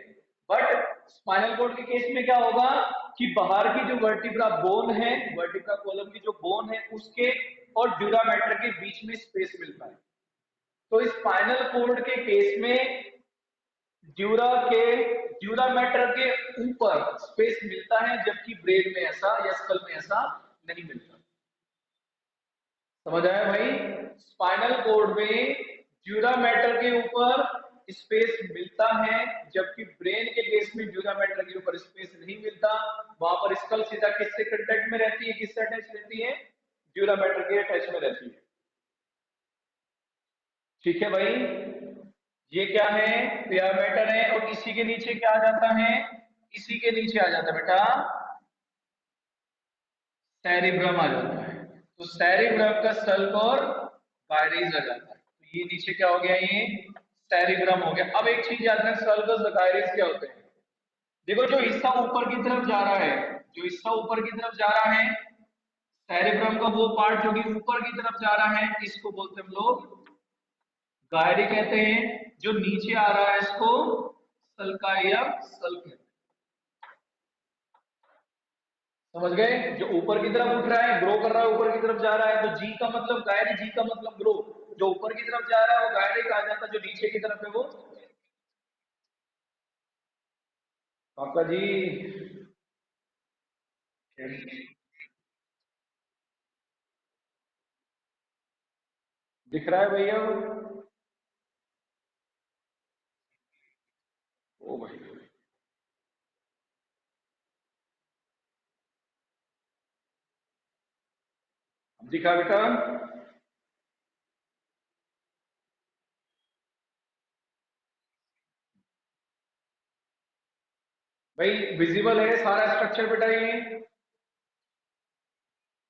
बट स्पाइनल कॉर्ड के केस में क्या होगा कि बाहर की जो वर्टिब्रा बोन है, वर्टिब्रा कॉलम की जो बोन है, उसके और ड्यूरामेटर के बीच में स्पेस मिलता है। तो स्पाइनल कोर्ड के केस में ड्यूरा मैटर के ऊपर स्पेस मिलता है, जबकि ब्रेन में ऐसा या स्कल में ऐसा नहीं मिलता। समझ आया भाई? स्पाइनल कोर्ड में ड्यूरा मैटर के ऊपर स्पेस मिलता है, जबकि ब्रेन के केस में ड्यूरा मैटर के ऊपर स्पेस नहीं मिलता। वहां पर स्कल सीधा किससे कांटेक्ट में रहती है, किससे अटैच रहती है? ड्यूरा मैटर के अटैच में रहती है। ठीक है भाई, ये क्या है? पिया मैटर है। और इसी के नीचे क्या आ जाता है? इसी के नीचे आ जाता है बेटा सेरिब्रम आ जाता है। तो सेरिब्रम का सल्क और गायरीज आ जाता है। तो ये नीचे क्या हो गया? ये सेरिब्रम हो गया। अब एक चीज याद रखना, सल्क और गायरीज क्या होते हैं? देखो, जो हिस्सा ऊपर की तरफ जा रहा है, जो हिस्सा ऊपर की तरफ जा रहा है, सेरिब्रम का वो पार्ट जो कि ऊपर की तरफ जा रहा है, इसको बोलते हैं हम लोग गायरी कहते हैं। जो नीचे आ रहा है इसको सल्काई या सल्क कहते हैं। समझ गए? जो ऊपर की तरफ उठ रहा है, ग्रो कर रहा है, ऊपर की तरफ जा रहा है, तो जी का मतलब गायरी, जी का मतलब ग्रो। जो ऊपर की तरफ जा रहा है वो गायरी कहा जाता है, जो नीचे की तरफ है वो काका जी। दिख रहा है भैया? ओ भाई, अब दिखा बेटा? भाई विजिबल है सारा स्ट्रक्चर बेटा ये।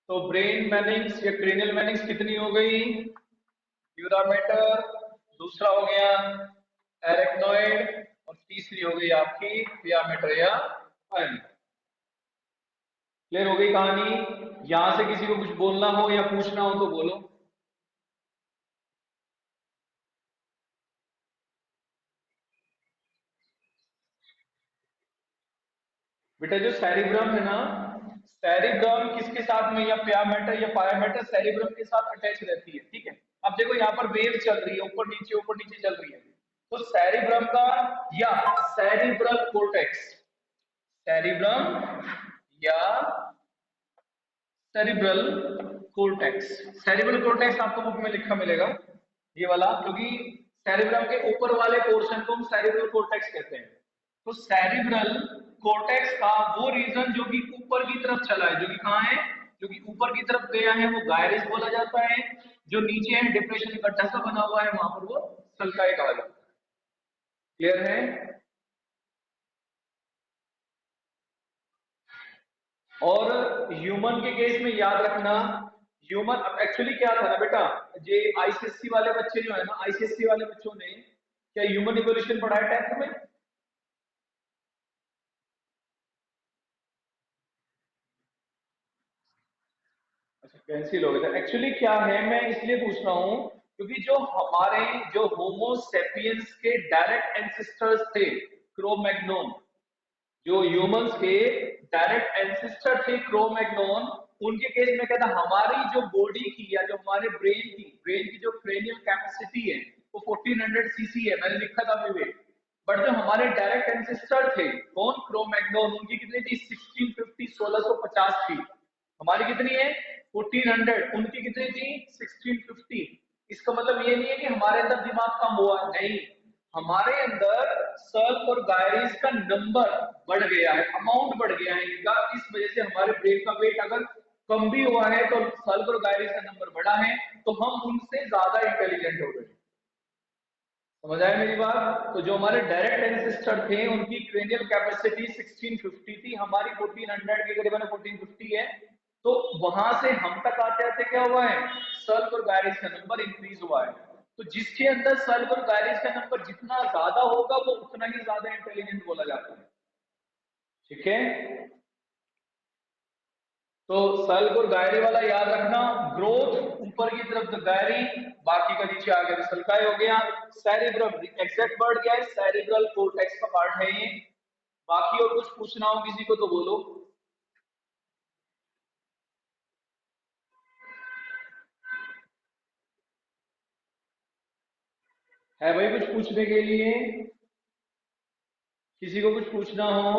तो ब्रेन मैनिंग्स या क्रेनियल मैनिंग्स कितनी हो गई? यूरामेटर, दूसरा हो गया एरेक्नोइड, और तीसरी हो गई आपकी पियामेटर या आयन। क्लियर हो गई कहानी? यहां से किसी को कुछ बोलना हो या पूछना हो तो बोलो। बेटा जो सेरिब्रम है ना, सेरिब्रम किसके साथ में, या पियामेटर या पायामेटर सेरिब्रम के साथ अटैच रहती है। ठीक है? अब देखो यहाँ पर वेव चल रही है, ऊपर नीचे चल रही है। तो सेरिब्रम का या सेरिब्रल कोर्टेक्स, सेरिब्रम या सेरिब्रल कोर्टेक्स, सेरिब्रल कोर्टेक्स आपको बुक में लिखा मिलेगा ये वाला, क्योंकि सेरिब्रम के ऊपर वाले पोर्शन को हम सेरिब्रल कोर्टेक्स कहते हैं। तो सेरिब्रल कोर्टेक्स का वो रीजन जो कि ऊपर की तरफ चला है, जो कि कहाँ है, जो कि ऊपर की तरफ गया है, वो गायरिस बोला जाता है। जो नीचे है, डिप्रेशन गड्ढा सा बना हुआ है, वहां पर वो सल्काई कहा जाता है। क्लियर है? और ह्यूमन के केस में याद रखना, ह्यूमन अब एक्चुअली क्या था ना बेटा, ये आईसीएससी वाले बच्चे जो है ना, आईसीएससी वाले बच्चों ने क्या ह्यूमन इवोल्यूशन पढ़ा है 10th में? अच्छा, कैंसिल हो गया था। एक्चुअली क्या है, मैं इसलिए पूछ रहा हूँ क्योंकि जो हमारे जो होमो सेपियंस के डायरेक्ट एंसेस्टर्स थे, क्रोमैग्नोन, जो ह्यूमंस के डायरेक्ट एंसेस्टर थे क्रोमैग्नोन, उनके केस में क्या था, हमारी जो बॉडी की या जो हमारे ब्रेन की जो क्रेनियल कैपेसिटी है वो 1400 सीसी है, मैंने लिखा था विवेक। बट जो हमारे डायरेक्ट एंसेस्टर थे, कौन, क्रोमैग्नोन, उनकी कितनी थी? 1650, 1650 थी। हमारी कितनी है? 1400। उनकी कितनी थी? 1650। इसका मतलब ये नहीं है कि हमारे अंदर दिमाग कम हुआ, नहीं, हमारे अंदर सर्क और गायरीज का नंबर बढ़ गया है, अमाउंट बढ़ गया है इनका। इस वजह से हमारे ब्रेन का वेट अगर कम भी हुआ है तो सर्क और गायरीज का नंबर बढ़ा है, तो हम उनसे ज्यादा इंटेलिजेंट हो गए। समझ आया मेरी बात? तो जो हमारे डायरेक्ट एंसेस्टर थे उनकी क्रेनियल कैपेसिटी 1650 थी, हमारी 1400 के करीबन 1450 है। तो वहां से हम तक आते आते क्या हुआ है, सल्क और गायरीज का नंबर इंक्रीज हुआ है। तो जिसके अंदर सल्क और गायरीज का नंबर जितना ज्यादा होगा वो उतना ही ज्यादा इंटेलिजेंट बोला जाता है। ठीक है? तो सल्क और गायरी वाला याद रखना, ग्रोथ ऊपर की तरफ तो गायरी, बाकी का नीचे आ गया तो सल्काई हो गया। सेरिब्रम एग्जैक्ट वर्ड क्या है, सेरिब्रल कोर्टेक्स का पार्ट है ये। बाकी और कुछ पूछना हो किसी को तो बोलो। है भाई कुछ पूछने के लिए? किसी को कुछ पूछना हो?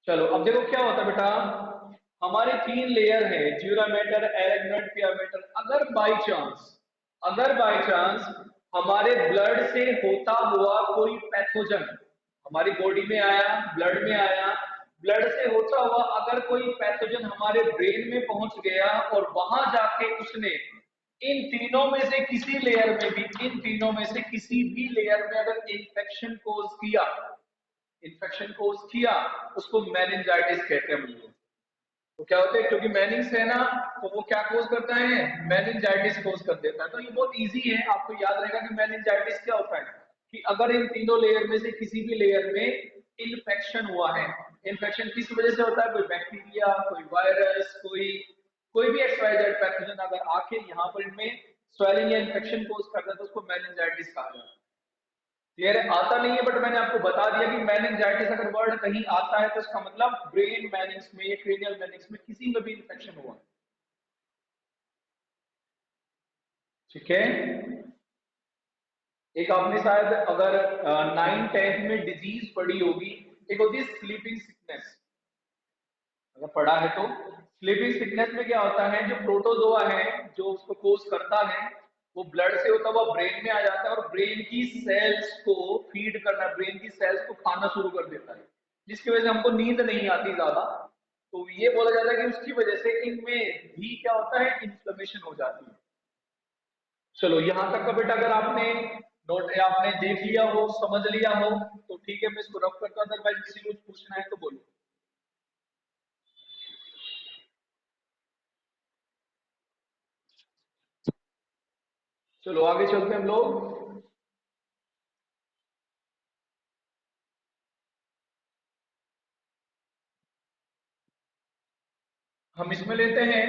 चलो अब देखो क्या होता है बेटा, हमारे 3 लेयर है, ड्यूरामेटर, एरेगनेट, पिरामेटर। अगर बाय चांस हमारे ब्लड से होता हुआ कोई पैथोजन हमारी बॉडी में आया, ब्लड में आया, ब्लड से होता हुआ अगर कोई पैथोजन हमारे ब्रेन में पहुंच गया और वहां जाके उसने इन तीनों में से किसी लेयर में भी, इन तीनों में से किसी भी लेयर में अगर इन्फेक्शन कोज किया, उसको मेनिंजाइटिस कहते हैं हम लोग। तो क्या होता है, क्योंकि मेनिंग्स है ना, तो वो क्या कोज करता है, मेनिंजाइटिस कोज कर देता है। तो ये बहुत इजी है, आपको याद रहेगा कि मेनिंजाइटिस क्या होता है, कि अगर इन तीनों लेयर में से किसी भी लेयर में इन्फेक्शन हुआ है, इन्फेक्शन किस वजह से होता है, कोई बैक्टीरिया, कोई वायरस, कोई भी एक्सवाइजेड पैथोजन अगर आके यहाँ पर इनमें स्वेलिंग या इन्फेक्शन कोज करता है, तो उसको मेनिंजाइटिस कहा जाता है। क्लियर है? आता नहीं है, बट मैंने आपको बता दिया कि मेनिंजाइटिस अगर वर्ड कहीं आता है तो इसका मतलब ब्रेन मेनिंग्स में या क्रेनियल मेनिंग्स में किसी में भी इन्फेक्शन हुआ। ठीक है? एक आपने शायद अगर 9th-10th में डिजीज पढ़ी होगी, एक होती है स्लीपिंग सिकनेस। अगर पढ़ा है तो स्लीपिंग सिकनेस में क्या होता है, जो प्रोटोजोआ है जो उसको कोज करता है, वो ब्लड से होता हुआ ब्रेन में आ जाता है और ब्रेन की सेल्स को फीड करना, ब्रेन की सेल्स को खाना शुरू कर देता है, जिसकी वजह से हमको नींद नहीं आती ज्यादा। तो ये बोला जाता है कि उसकी वजह से इनमें भी क्या होता है, इन्फ्लेमेशन हो जाती है। चलो यहां तक का बेटा अगर आपने नोट आपने देख लिया हो, समझ लिया हो, तो ठीक है, मैं इसको रफ करता हूं। अदरवाइज किसी को कुछ पूछना है तो बोलो। चलो आगे चलते हैं हम लोग। हम इसमें लेते हैं,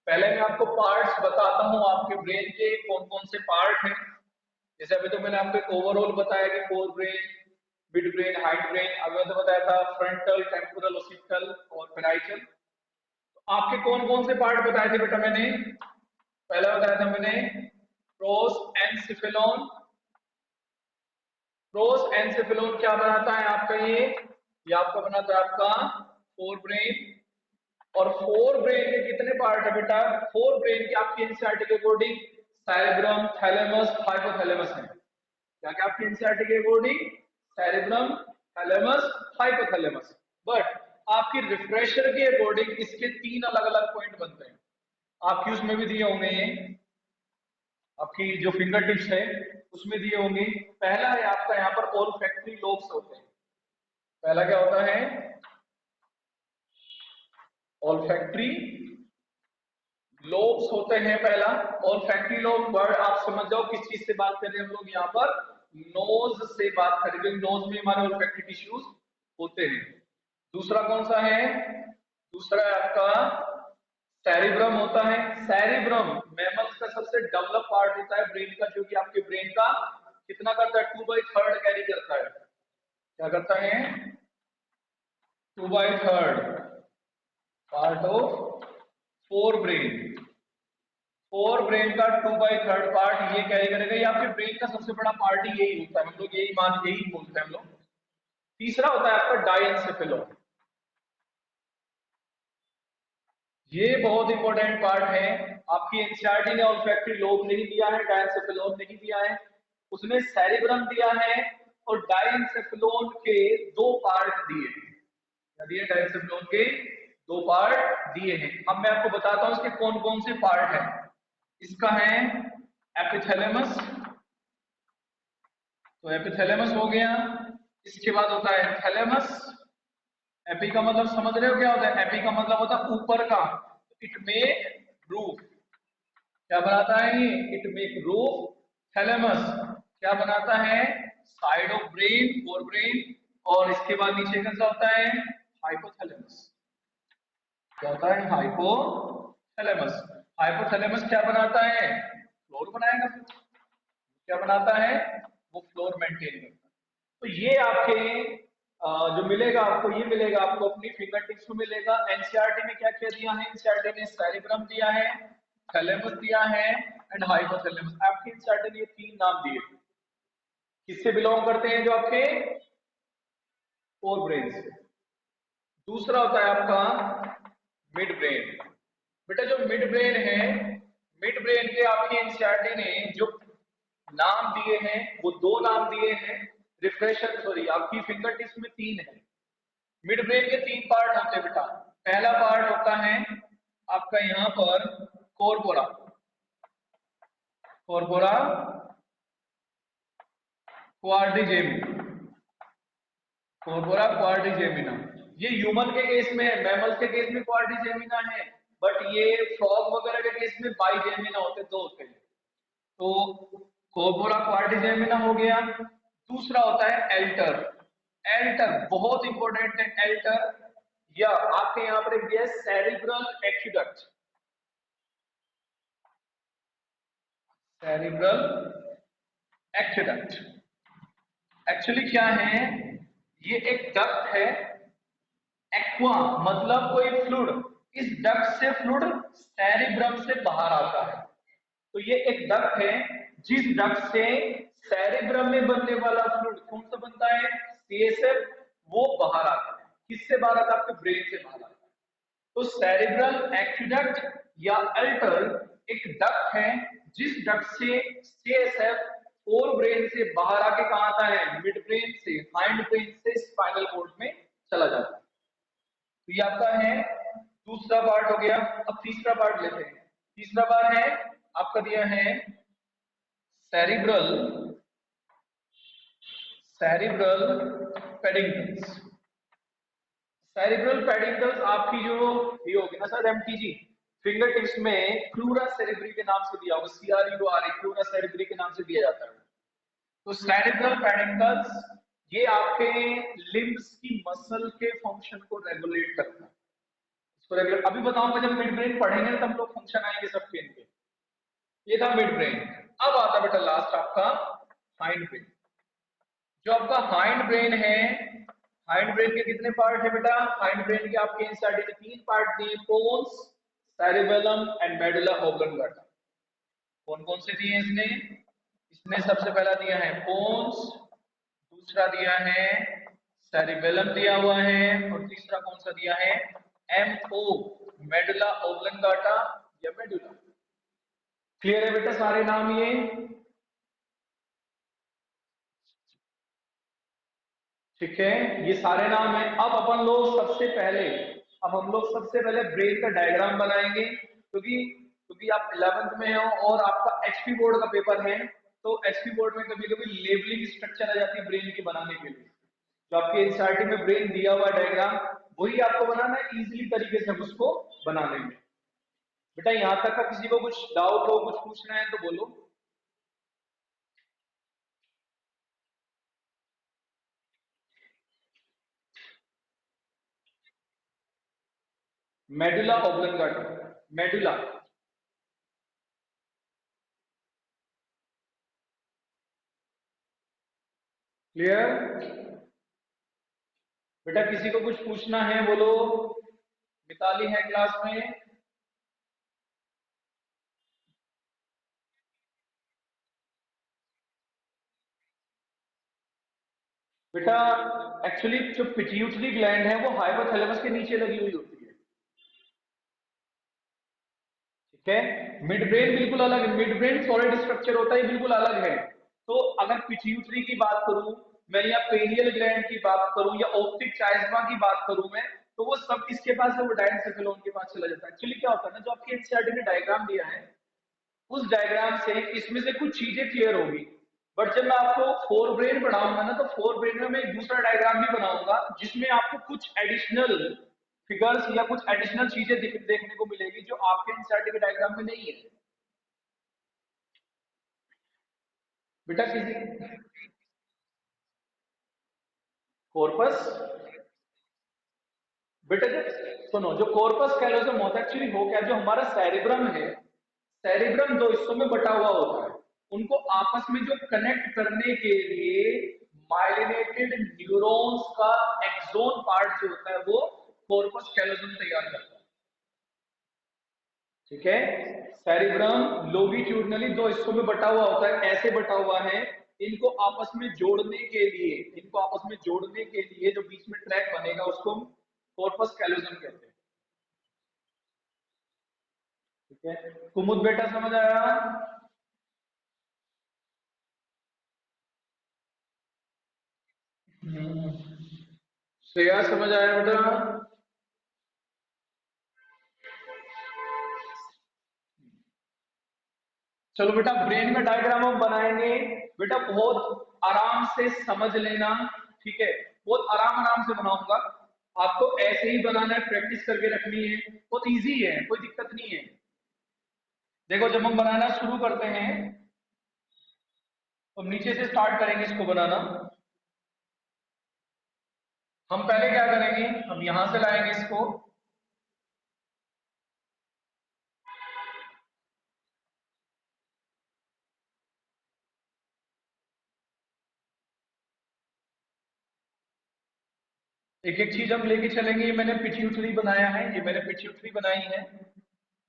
पहले मैं आपको पार्ट्स बताता हूं आपके ब्रेन के कौन कौन से पार्ट हैं। जैसे अभी तो मैंने आपको एक ओवरऑल बताया कि fore brain, mid brain, hide brain. अभी मैंने तो बताया था फ्रंटल, टेम्पोरल, ओसिपिटल और पेराइटल। तो आपके कौन कौन से पार्ट बताए थे बेटा मैंने? पहला बताया था मैंने प्रोस एंसिफेलॉन। प्रोस एंसिफेलॉन क्या बनाता है आपका, ये आपका बनाता है आपका फोर ब्रेन। और फोर ब्रेन के कितने पार्ट है बेटा? फोर ब्रेन के आपकी एनसीईआरटी के अकॉर्डिंग सेरेब्रम, थैलेमस, हाइपोथैलेमस है। क्या क्या आपकी एनसीईआरटी के according? Cerebrum, thalamus, hypothalamus. But आपकी रिफ्रेशर के अकॉर्डिंग इसके 3 अलग अलग पॉइंट बनते हैं। आपकी उसमें भी दिए होंगे, ये आपकी जो फिंगर टिप्स है उसमें दिए होंगे। पहला है आपका यहाँ पर ऑल फैक्ट्री लोब्स होते हैं। पहला क्या होता है? ऑल फैक्ट्री लोब्स होते हैं पहला। और फैक्ट्री लोब वर्ड आप समझ जाओ किस चीज से बात कर रहे हैं हम लोग यहाँ पर, नोज से बात करेंगे। नोज में हमारे ऑल्फैक्टरी टिश्यूज होते हैं। दूसरा कौन सा है? दूसरा है आपका सेरिब्रम होता है। सेरिब्रम मैमल्स का सबसे डेवलप पार्ट होता है ब्रेन का, जो कि आपके ब्रेन का कितना करता है, 2/3 कैरी करता है। क्या करता है? 2/3 part of fore brain. Fore brain का 2/3 पार्ट ये कैरी करेगा। ये आपके ब्रेन का सबसे बड़ा पार्ट ही यही होता है, हम लोग यही बोलते हैं हम लोग। तीसरा होता है आपका डायंसेफेलोन। ये बहुत इंपॉर्टेंट पार्ट है। आपकी एनसीईआरटी ने ऑल्फैक्टरी लोब नहीं दिया है, डायंसेफेलोन नहीं दिया है, उसने सेरिब्रम दिया है और डायंसेफेलोन के 2 पार्ट दिए हैं। क्या दिए? डायंसेफेलोन के 2 पार्ट दिए हैं। अब मैं आपको बताता हूं इसके कौन कौन से पार्ट हैं। इसका है एपिथैलेमस, तो एपिथैलेमस हो गया। इसके बाद होता है थैलेमस। एपी का मतलब समझ रहे हो क्या होता है? एपी का मतलब होता है ऊपर का। It make roof. क्या बनाता है ये? It make roof. थैलेमस क्या बनाता है? Side of brain, fore brain. और इसके बाद नीचे कौन सा होता है? हाइपोथैलेमस। क्या होता है? हाइपोथैलेमस। हाइपोथैलेमस क्या बनाता है? फ्लोर बनाएगा। क्या बनाता है? वो फ्लोर मेंटेन करता है। तो ये आपके जो मिलेगा आपको, ये मिलेगा आपको अपनी फिंगर टिप्स में मिलेगा। एनसीईआरटी में क्या क्या दिया है? एनसीईआरटी ने सेरिब्रम दिया है, थैलेमस दिया है, एंड हाइपोथैलेमस। आपके एनसीईआरटी ने ये तीन नाम दिए, किससे बिलोंग करते हैं? जो आपके फोर ब्रेन से। दूसरा होता है आपका मिड ब्रेन। बेटा जो मिड ब्रेन है, मिड ब्रेन के आपकी एनसीईआरटी ने जो नाम दिए हैं वो दो नाम दिए हैं। रिफ्रेशर सॉरी, आपकी फिंगर टिप्स में तीन है। मिड ब्रेन के तीन पार्ट होते हैं बेटा। पहला पार्ट होता है आपका यहाँ पर कोर्पोरा, कोर्पोरा क्वाड्रिजेमिना, कोर्पोरा क्वाड्रिजेमिना। ये ह्यूमन के केस में है, मैमल्स के केस में क्वाड्रिजेमिना है, बट ये फ्रॉग वगैरह के केस में बाइजेमिना होते, दो होते हैं। तो कोर्पोरा क्वाड्रिजेमिना हो गया। दूसरा होता है एल्टर। एल्टर बहुत इंपॉर्टेंट है, एल्टर। या आपके यहाँ पर दिया है cerebral aqueduct, cerebral aqueduct. Actually क्या है, ये एक डक्ट है। एक्वा मतलब कोई फ्लूड, इस डक्ट से फ्लूड सेरिब्रम से बाहर आता है। तो ये एक डक्ट है जिस डक्ट से सेरिब्रम में बनने वाला फ्लूइड कौन सा बनता है? सीएसएफ, वो बाहर आता है। किससे बाहर आता है? आपके ब्रेन से बाहर आता है। तो सेरिब्रल एक्विडक्ट या अल्टर एक डक्ट है जिस डक्ट से सीएसएफ फोर ब्रेन से बाहर आके कहा आता है? मिड ब्रेन से, हाइंड ब्रेन से स्पाइनल कोर्ड में चला जाता है। तो ये आपका है दूसरा पार्ट हो गया। अब तीसरा पार्ट लेते हैं। तीसरा पार्ट है आपका दिया है सेरिब्रल, सेरिब्रल पेडिंकल्स। सेरिब्रल पेडिंकल्स आपकी जो ये होगी ना सर एमटीजी, फिंगर टिप्स में क्लूरा सेरिब्री के नाम से दिया होगा, CRUR क्लूरा सेरिब्री के नाम से दिया जाता है। तो सेरिब्रल पेडिंकल्स ये आपके लिम्ब्स की मसल के फंक्शन को रेगुलेट करता है। इसको रेगुलेट अभी बताऊंगा, जब मिड ब्रेन पढ़ेंगे तब लोग फंक्शन आएंगे सबके इनके। ये था मिड ब्रेन। अब आता बेटा लास्ट आपका हाइंड ब्रेन। जो आपका हाइंड ब्रेन है, हाइंड ब्रेन के कितने पार्ट है बेटा? हाइंड ब्रेन के आपके एनसीईआरटी के तीन पार्ट दिए, pons, cerebellum and medulla oblongata. कौन कौन से दिए इसने? इसने सबसे पहला दिया है पोन्स, दूसरा दिया है सेरिबेलम दिया हुआ है, और तीसरा कौन सा दिया है? MO, मेडुला ऑब्लंगाटा या मेडुला। क्लियर है बेटा सारे नाम ये? ठीक है, ये सारे नाम है। अब अपन लोग सबसे पहले, अब हम लोग सबसे पहले ब्रेन का डायग्राम बनाएंगे, क्योंकि आप 11th में हो और आपका एचपी बोर्ड का पेपर है। तो एचपी बोर्ड में कभी कभी लेबलिंग स्ट्रक्चर आ जाती है ब्रेन की बनाने के लिए। जो आपके एनसीईआरटी में ब्रेन दिया हुआ डायग्राम, वही आपको बनाना है। इजीली तरीके से हम उसको बना लेंगे। बेटा यहां तक का किसी को कुछ डाउट हो, कुछ पूछना है तो बोलो। Medulla oblongata, medulla. क्लियर? बेटा किसी को कुछ पूछना है बोलो। मिताली है क्लास में? बेटा एक्चुअली जो पिट्यूटरी ग्लैंड है वो हाइपोथैलेमस के नीचे लगी हुई होती है। ठीक है, मिड ब्रेन बिल्कुल अलग है। मिड ब्रेन सॉलिड स्ट्रक्चर होता है, बिल्कुल अलग है। तो अगर पिट्यूटरी की बात करूं मैं, या पेनियल ग्लैंड की बात करूं, या ऑप्टिक चाइस्मा की बात करूं मैं, तो वो सब किसके पास है? वो डायंसेफेलोन के पास चला जाता है। एक्चुअली क्या होता है ना, जो आपकी एनसीईआरटी ने डायग्राम दिया है, उस डायग्राम से इसमें से कुछ चीजें क्लियर होगी। बट जब मैं आपको फोर ब्रेन पढ़ाऊंगा ना, तो फोर ब्रेन में मैं एक दूसरा डायग्राम भी बनाऊंगा जिसमें आपको कुछ एडिशनल फिगर्स या कुछ एडिशनल चीजें देखने को मिलेगी जो आपके एनसीईआरटी के डायग्राम में नहीं है। बेटा किसी कॉर्पस, बेटा जो सुनो, जो कॉर्पस कैलोसम होता है, एक्चुअली हो क्या, जो हमारा सेरिब्रम है, सेरिब्रम दो हिस्सों में बटा हुआ होता है। उनको आपस में जो कनेक्ट करने के लिए माइलिनेटेड न्यूरॉन्स का एक्सोन पार्ट जो होता है वो कॉर्पस कैलोसम तैयार करता है। ठीक है। सेरिब्रम लोंगिट्यूडनली दो हिस्सों में बटा हुआ होता है, ऐसे बटा हुआ है। इनको आपस में जोड़ने के लिए, इनको आपस में जोड़ने के लिए जो बीच में ट्रैक बनेगा उसको हम कॉर्पस कैलोजम कहते हैं। ठीक है, कुमुद बेटा समझ आया? श्रेया समझ आया बेटा? चलो बेटा, ब्रेन में डायग्राम हम बनाएंगे। बेटा बहुत आराम से समझ लेना, ठीक है? बहुत आराम आराम से बनाऊंगा, आपको ऐसे ही बनाना है, प्रैक्टिस करके रखनी है। बहुत इजी है, कोई दिक्कत नहीं है। देखो जब हम बनाना शुरू करते हैं तो नीचे से स्टार्ट करेंगे इसको बनाना। हम पहले क्या करेंगे, हम यहां से लाएंगे इसको। एक एक चीज हम लेके चलेंगे। ये मैंने पिट्यूटरी बनाया है, ये मैंने पिट्यूटरी बनाई है।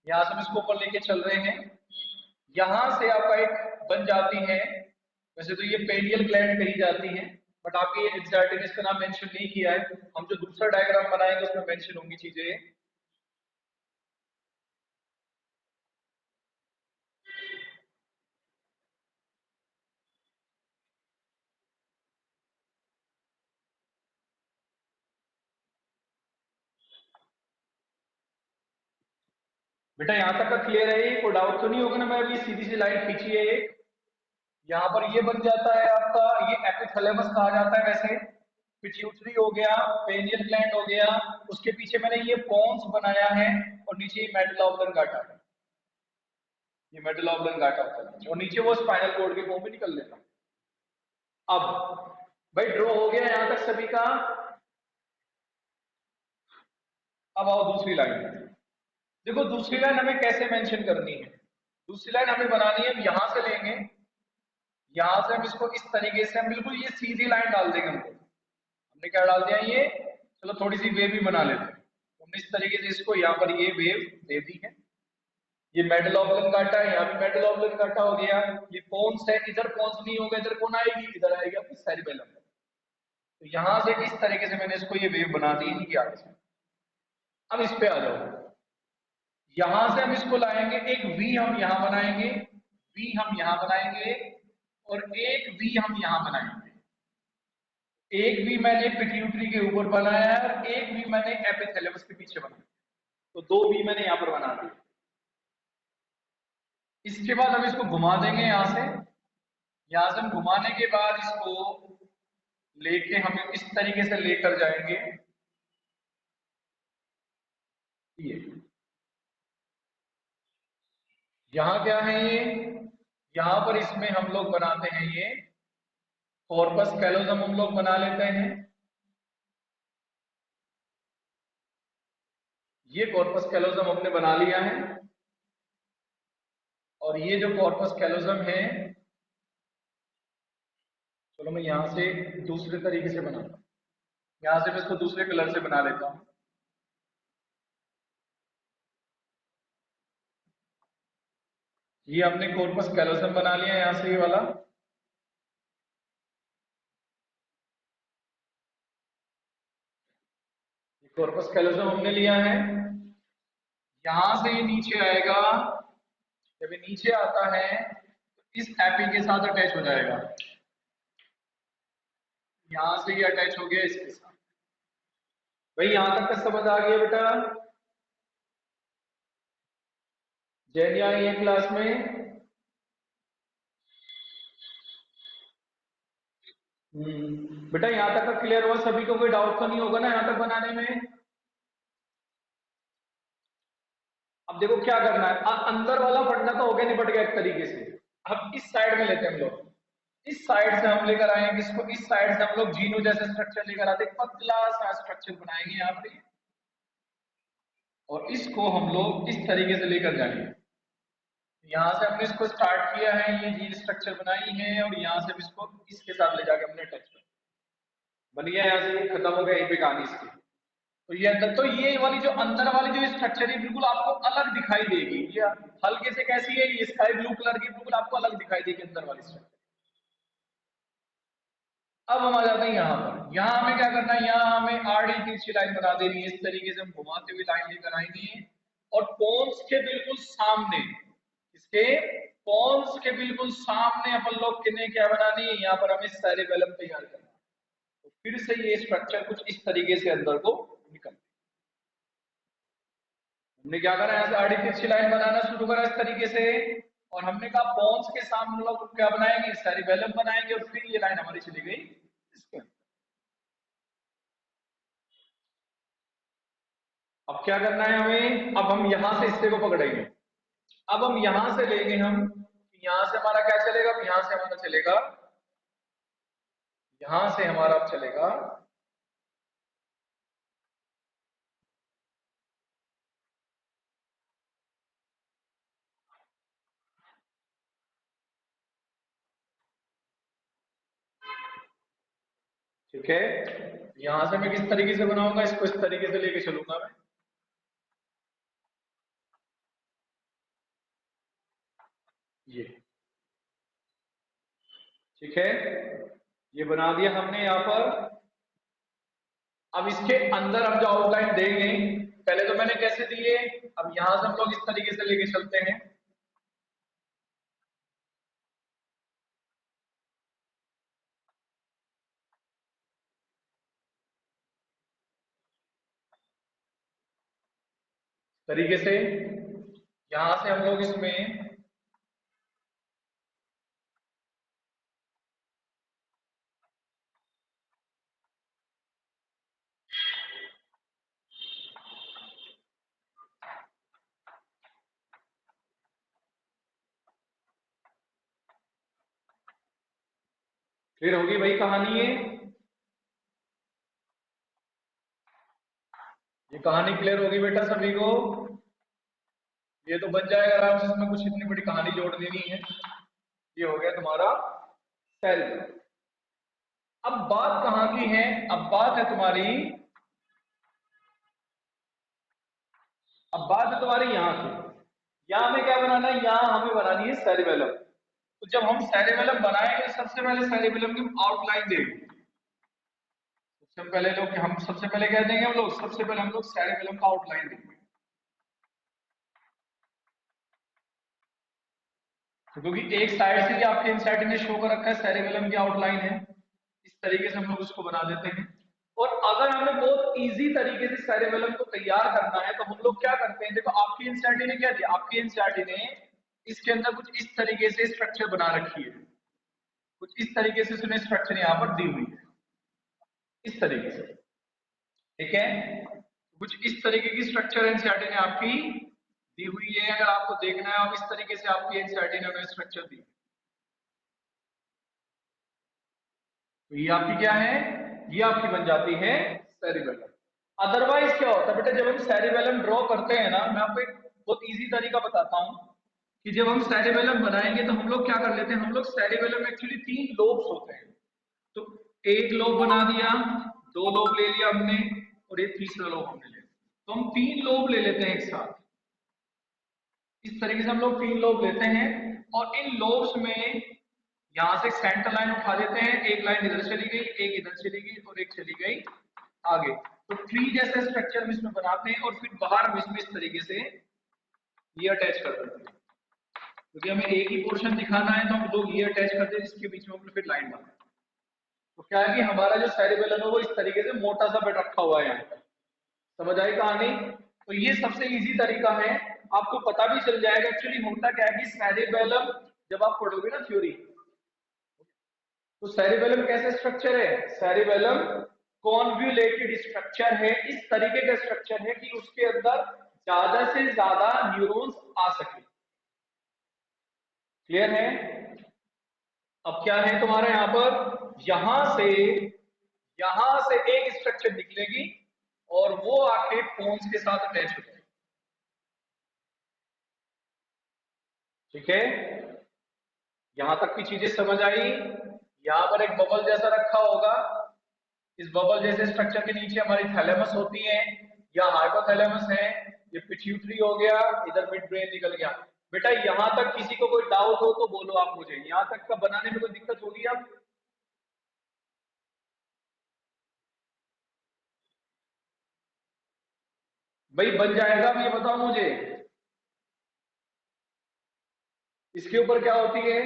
यहां से हम इसको ऊपर लेके चल रहे हैं। यहां से आपका एक बन जाती है, वैसे तो ये पेनियल ग्लैंड कही जाती है, बट आपके एग्जैक्टली ने इसका नाम मेंशन नहीं किया है। हम जो दूसरा डायग्राम बनाएंगे उसमें मेंशन होंगी चीजें। बेटा यहां तक का क्लियर है? कोई डाउट तो नहीं होगा ना? मैं अभी सीधी सी लाइन खींची है एक, यहाँ पर ये बन जाता है आपका, ये एपिथैलेमस कहा जाता है वैसे। पिट्यूटरी हो गया, पेनियल ग्लैंड हो गया, उसके पीछे मैंने ये पोन्स बनाया है, और नीचे ये मेडुला ऑब्लंगाटा है। ये मेडुला ऑब्लंगाटा होता है और नीचे वो स्पाइनल कॉर्ड के फॉर्म में निकल लेता है। अब भाई ड्रॉ हो गया यहां तक सभी का? अब आओ दूसरी लाइन। देखो दूसरी लाइन हमें कैसे मेंशन करनी है। दूसरी लाइन हमें बनानी है, हम यहां से लेंगे, यहां से हम इसको इस तरीके से हम बिल्कुल ये सीधी लाइन डाल देंगे। हमने क्या डाल दिया ये, चलो थोड़ी सी वेव भी बना लेते हैं। हमने इस तरीके से इसको यहाँ पर ये वेव दे दी है। ये मेडल ऑब्लंगाटा है, यहाँ भी मेडल ऑब्लंगाटा हो गया। ये पोन्स है, इधर पोन्स नहीं होगा, इधर कौन आएगी, इधर आएगी आपकी सेरिबेलम। तो यहां से इस तरीके से मैंने इसको ये वेव बना दी है आगे से। अब इस पे आ जाओ। यहां से हम इसको लाएंगे, एक वी हम यहां बनाएंगे, वी हम यहां बनाएंगे, और एक वी हम यहां बनाएंगे। एक भी मैंने पिट्यूटरी के ऊपर बनाया है और एक भी मैंने एपिथैलेमस के पीछे बनाया, तो दो भी मैंने यहां पर बना दिए। इसके बाद हम इसको घुमा देंगे यहां से। यहां से हम घुमाने के बाद इसको लेके हम इस तरीके से लेकर जाएंगे ये। यहां क्या है ये, यहां पर इसमें हम लोग बनाते हैं ये कॉर्पस कैलोजम, हम लोग बना लेते हैं। ये कॉर्पस कैलोजम हमने बना लिया है, और ये जो कॉर्पस कैलोजम है, चलो मैं यहां से दूसरे तरीके से बनाता हूं। यहां से मैं इसको दूसरे कलर से बना लेता हूं। ये हमने कॉर्पस कैलोसम बना लिया यहां से, ये वाला। ये कॉर्पस कैलोसम हमने लिया है। यहां से ये नीचे आएगा, जब ये नीचे आता है तो इस एपी के साथ अटैच हो जाएगा। यहां से ये अटैच हो गया इसके साथ। भाई यहां तक का समझ आ गया बेटा? जैन आई है क्लास में? बेटा यहां तक का क्लियर हुआ सभी को? कोई डाउट तो नहीं होगा ना यहां तक बनाने में? अब देखो क्या करना है, अंदर वाला फंडा तो हो गया, निपट गया एक तरीके से। अब इस साइड में लेते हैं हम लोग। इस साइड से हम लेकर आएंगे इसको, इस साइड से हम लोग जीनो जैसे स्ट्रक्चर लेकर आते हैं, पतला सा स्ट्रक्चर बनाएंगे यहाँ पे, और इसको हम लोग इस तरीके से लेकर जाएंगे। यहाँ से हमने इसको स्टार्ट किया है, ये जीन स्ट्रक्चर बनाई है, और यहाँ से हम इसको इसके साथ ले जाके हमने अटैच कर बन गया। यहाँ से ये खत्म हो गया, यहीं पे कहानी इसकी। तो ये अंदर, तो ये वाली जो अंदर वाली जो स्ट्रक्चर है बिल्कुल आपको अलग दिखाई देगी। ये हल्के से कैसी है, ये स्काई ब्लू कलर की, बिल्कुल आपको अलग दिखाई देगी अंदर वाली स्ट्रक्चर। अब हम आ जाते हैं यहाँ पर। यहाँ हमें क्या करना है, यहाँ हमें आड़ी तिरछी लाइन बना देनी है। इस तरीके से हम घुमाते हुए लाइन लेकर आएंगे और पोन्स के बिल्कुल सामने, इसके पोन्स के बिल्कुल सामने अपन लोग किन्हें क्या बनानी है, यहाँ पर हमें सेरिबेलम तैयार करना है। तो फिर से ये स्ट्रक्चर कुछ इस तरीके से अंदर को निकल, हमने क्या करा, ऐसे आड़ी तिरछी लाइन बनाना शुरू करा इस तरीके से। और हमने कहा पोन्स के सामने हम लोग क्या बनाएंगे, सेरिबेलम बनाएंगे। और फिर ये लाइन हमारी चली गई इसके अंदर। अब क्या करना है हमें, अब हम यहां से हिस्से को पकड़ेंगे। अब हम यहां से लेंगे, हम यहां से हमारा क्या चलेगा, अब यहां से हमारा चलेगा, यहां से हमारा अब चलेगा ठीक है। यहां से मैं किस तरीके से बनाऊंगा, इसको इस तरीके से लेके चलूंगा मैं, ये ठीक है। ये बना दिया हमने यहां पर। अब इसके अंदर हम जो आउटलाइन देंगे, पहले तो मैंने कैसे दिए, अब यहां से हम लोग इस तरीके से लेके चलते हैं। तरीके से यहां से हम लोग इसमें फिर होगी वही कहानी है। ये कहानी क्लियर होगी बेटा सभी को, ये तो बन जाएगा आराम से, इसमें कुछ इतनी बड़ी कहानी जोड़नी नहीं है। ये हो गया तुम्हारा सेल। अब बात कहां की है, अब बात है तुम्हारी, अब बात है तुम्हारी यहाँ की। यहाँ हमें क्या बनाना है, यहाँ हमें बनानी है सेरिबेलम। तो जब हम सेरिबेलम बनाएंगे, सबसे पहले सेरिबेलम की आउटलाइन देंगे। सबसे पहले लोग, हम सबसे पहले क्या देंगे, हम लोग सबसे पहले हम लोग सेरिबेलम का आउटलाइन देंगे। तो क्योंकि एक साइड से ही आपके एनसीईआरटी ने शो कर रखा है सेरिबेलम की आउटलाइन है, इस तरीके से हम लोग उसको बना देते हैं। और अगर हमें बहुत इजी तरीके से सेरिबेलम को तैयार करना है, तो हम लोग क्या करते हैं, देखो आपकी एनसीईआरटी ने क्या दिया, आपकी एनसीईआरटी ने इसके अंदर कुछ इस तरीके से स्ट्रक्चर बना रखी है। कुछ इस तरीके से उसने स्ट्रक्चर यहाँ पर दी हुई है, इस तरीके से, ठीक है। कुछ इस तरीके की स्ट्रक्चर एनसीईआरटी ने आपकी दी हुई है। अगर आपको देखना है, आप इस तरीके से आपकी एनसीईआरटी ने हमें स्ट्रक्चर दी, तो ये आपकी क्या है, ये आपकी बन जाती है सेरिबेलम। अदरवाइज क्या होता है बेटा, जब हम सेरिबेलम ड्रॉ करते हैं ना, मैं आपको एक बहुत इजी तरीका बताता हूँ कि जब हम सेरिबेलम बनाएंगे तो हम लोग क्या कर लेते हैं, हम लोग सेरिबेलम एक्चुअली 3 लोब्स होते हैं। तो एक लोब बना दिया, 2 लोब ले लिया हमने, और एक तीसरा लोब हमने ले लिया। तो हम 3 लोब ले लेते हैं एक साथ। इस तरीके से हम लोग 3 लोब लेते हैं, और इन लोब्स में यहां से सेंटर लाइन उठा देते हैं। एक लाइन इधर चली गई, एक इधर चली गई, और एक चली गई आगे। तो ट्री जैसा स्ट्रक्चर हम इसमें बनाते हैं, और फिर बाहर हम इसमें इस तरीके से ये अटैच कर देते हैं। क्योंकि हमें एक ही पोर्शन दिखाना है, तो हम लोग ये अटैच करते हैं, इसके बीच में हम फिर लाइन बनाते हैं। तो क्या है कि हमारा जो सेरिबेलम है वो इस तरीके से मोटा सा बेट रखा हुआ है यहाँ पर। समझ आई कहानी। तो ये सबसे इजी तरीका है, आपको पता भी चल जाएगा एक्चुअली होता क्या है कि सेरिबेलम, जब आप पढ़ोगे ना थ्योरी, तो सेरिबेलम कैसे स्ट्रक्चर है, सेरिबेलम कॉन्व्यूलेटेड स्ट्रक्चर है। इस तरीके का स्ट्रक्चर है कि उसके अंदर ज्यादा से ज्यादा न्यूरॉन्स आ सके। क्लियर है। अब क्या है तुम्हारे यहां पर, यहां से एक स्ट्रक्चर निकलेगी, और वो आके फोन्स के साथ अटैच हो जाएगी। ठीक है, यहां तक की चीजें समझ आई। यहां पर एक बबल जैसा रखा होगा, इस बबल जैसे स्ट्रक्चर के नीचे हमारी थैलेमस होती है या हाइपोथैलेमस है। ये पिट्यूटरी हो गया, इधर मिड ब्रेन निकल गया। बेटा यहां तक किसी को कोई डाउट हो तो बोलो आप मुझे, यहां तक का बनाने में कोई दिक्कत होगी आप? भाई बन जाएगा, अब ये बताओ मुझे इसके ऊपर क्या होती है?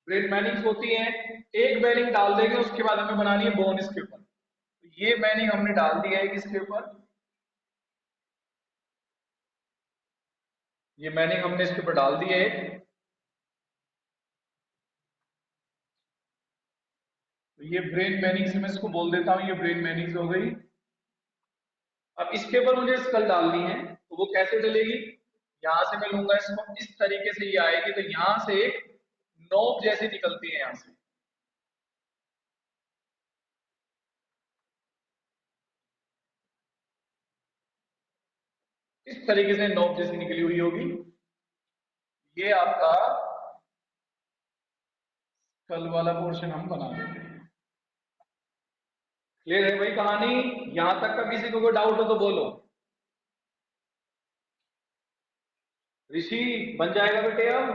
ब्रेन मैनिंग्स होती है। एक मैनिंग डाल देंगे, उसके बाद हमें बनानी है बोन इसके ऊपर। तो ये मैनिंग हमने डाल दी है किसके ऊपर? ये मैनिंग हमने इसके ऊपर डाल दी है। तो ये ब्रेन मैनिंग्स मैं इसको बोल देता हूं, ये ब्रेन मैनिंग्स हो गई। अब इसके ऊपर मुझे स्कल डालनी है, तो वो कैसे डलेगी? यहां से मैं लूंगा इसको, इस तरीके से ये आएगी, तो यहां से एक नोक जैसी निकलती है यहां से। इस तरीके से नोक जैसी निकली हुई होगी। ये आपका स्कल वाला पोर्शन हम बना देते हैं। क्लियर है भाई कहानी? यहां तक का किसी को कोई डाउट हो तो बोलो। ऋषि बन जाएगा बेटे अब?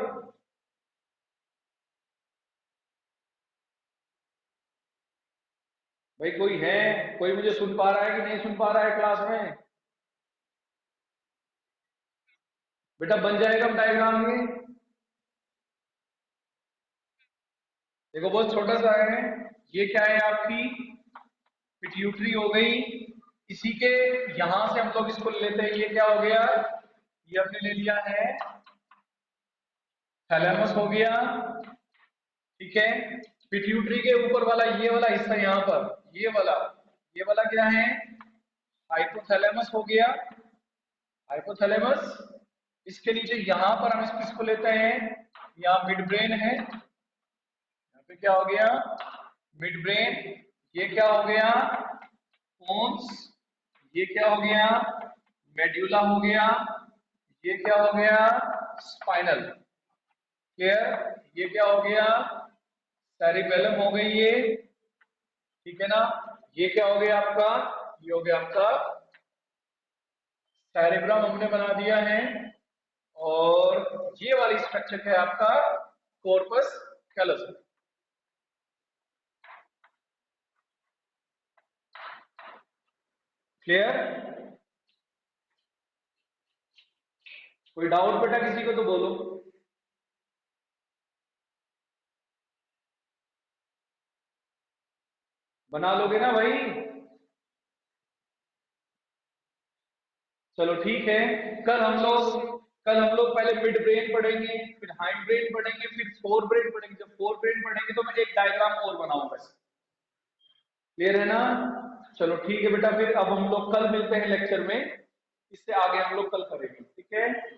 भाई कोई है, कोई मुझे सुन पा रहा है कि नहीं सुन पा रहा है क्लास में? बेटा बन जाएगा डायग्राम ये? देखो बहुत छोटा सा है। ये क्या है आपकी? पिट्यूटरी हो गई। इसी के यहां से हम लोग इसको लेते हैं, ये क्या हो गया? ये हमने ले लिया है थैलेमस हो गया। ठीक है। पिट्यूटरी के ऊपर वाला ये वाला हिस्सा यहाँ पर, ये वाला क्या है? हाइपोथैलेमस हो गया। हाइपोथैलेमस। इसके नीचे यहां पर हम इसको लेते हैं, यहाँ मिड ब्रेन है। यहाँ पे क्या हो गया? Mid brain. ये क्या हो गया? पोन्स। ये क्या हो गया? मेड्यूला हो गया। ये क्या हो गया? स्पाइनल। क्लियर? ये क्या हो गया? सेरिबेलम हो गई ये। ठीक है ना? ये क्या हो गया आपका? ये हो गया आपका सेरेब्रम, हमने बना दिया है। और ये वाली स्ट्रक्चर है आपका कॉर्पस कैलोसम। क्लियर? कोई डाउट बेटा किसी को तो बोलो। बना लोगे ना भाई? चलो ठीक है। कल हम लोग पहले मिड ब्रेन पढ़ेंगे, फिर हाइंड ब्रेन पढ़ेंगे, फिर फोर ब्रेन पढ़ेंगे। जब फोर ब्रेन पढ़ेंगे तो मैं एक डायग्राम और बनाऊंगा। क्लियर है ना? चलो ठीक है बेटा, फिर अब हम लोग कल मिलते हैं लेक्चर में। इससे आगे हम लोग कल करेंगे, ठीक है?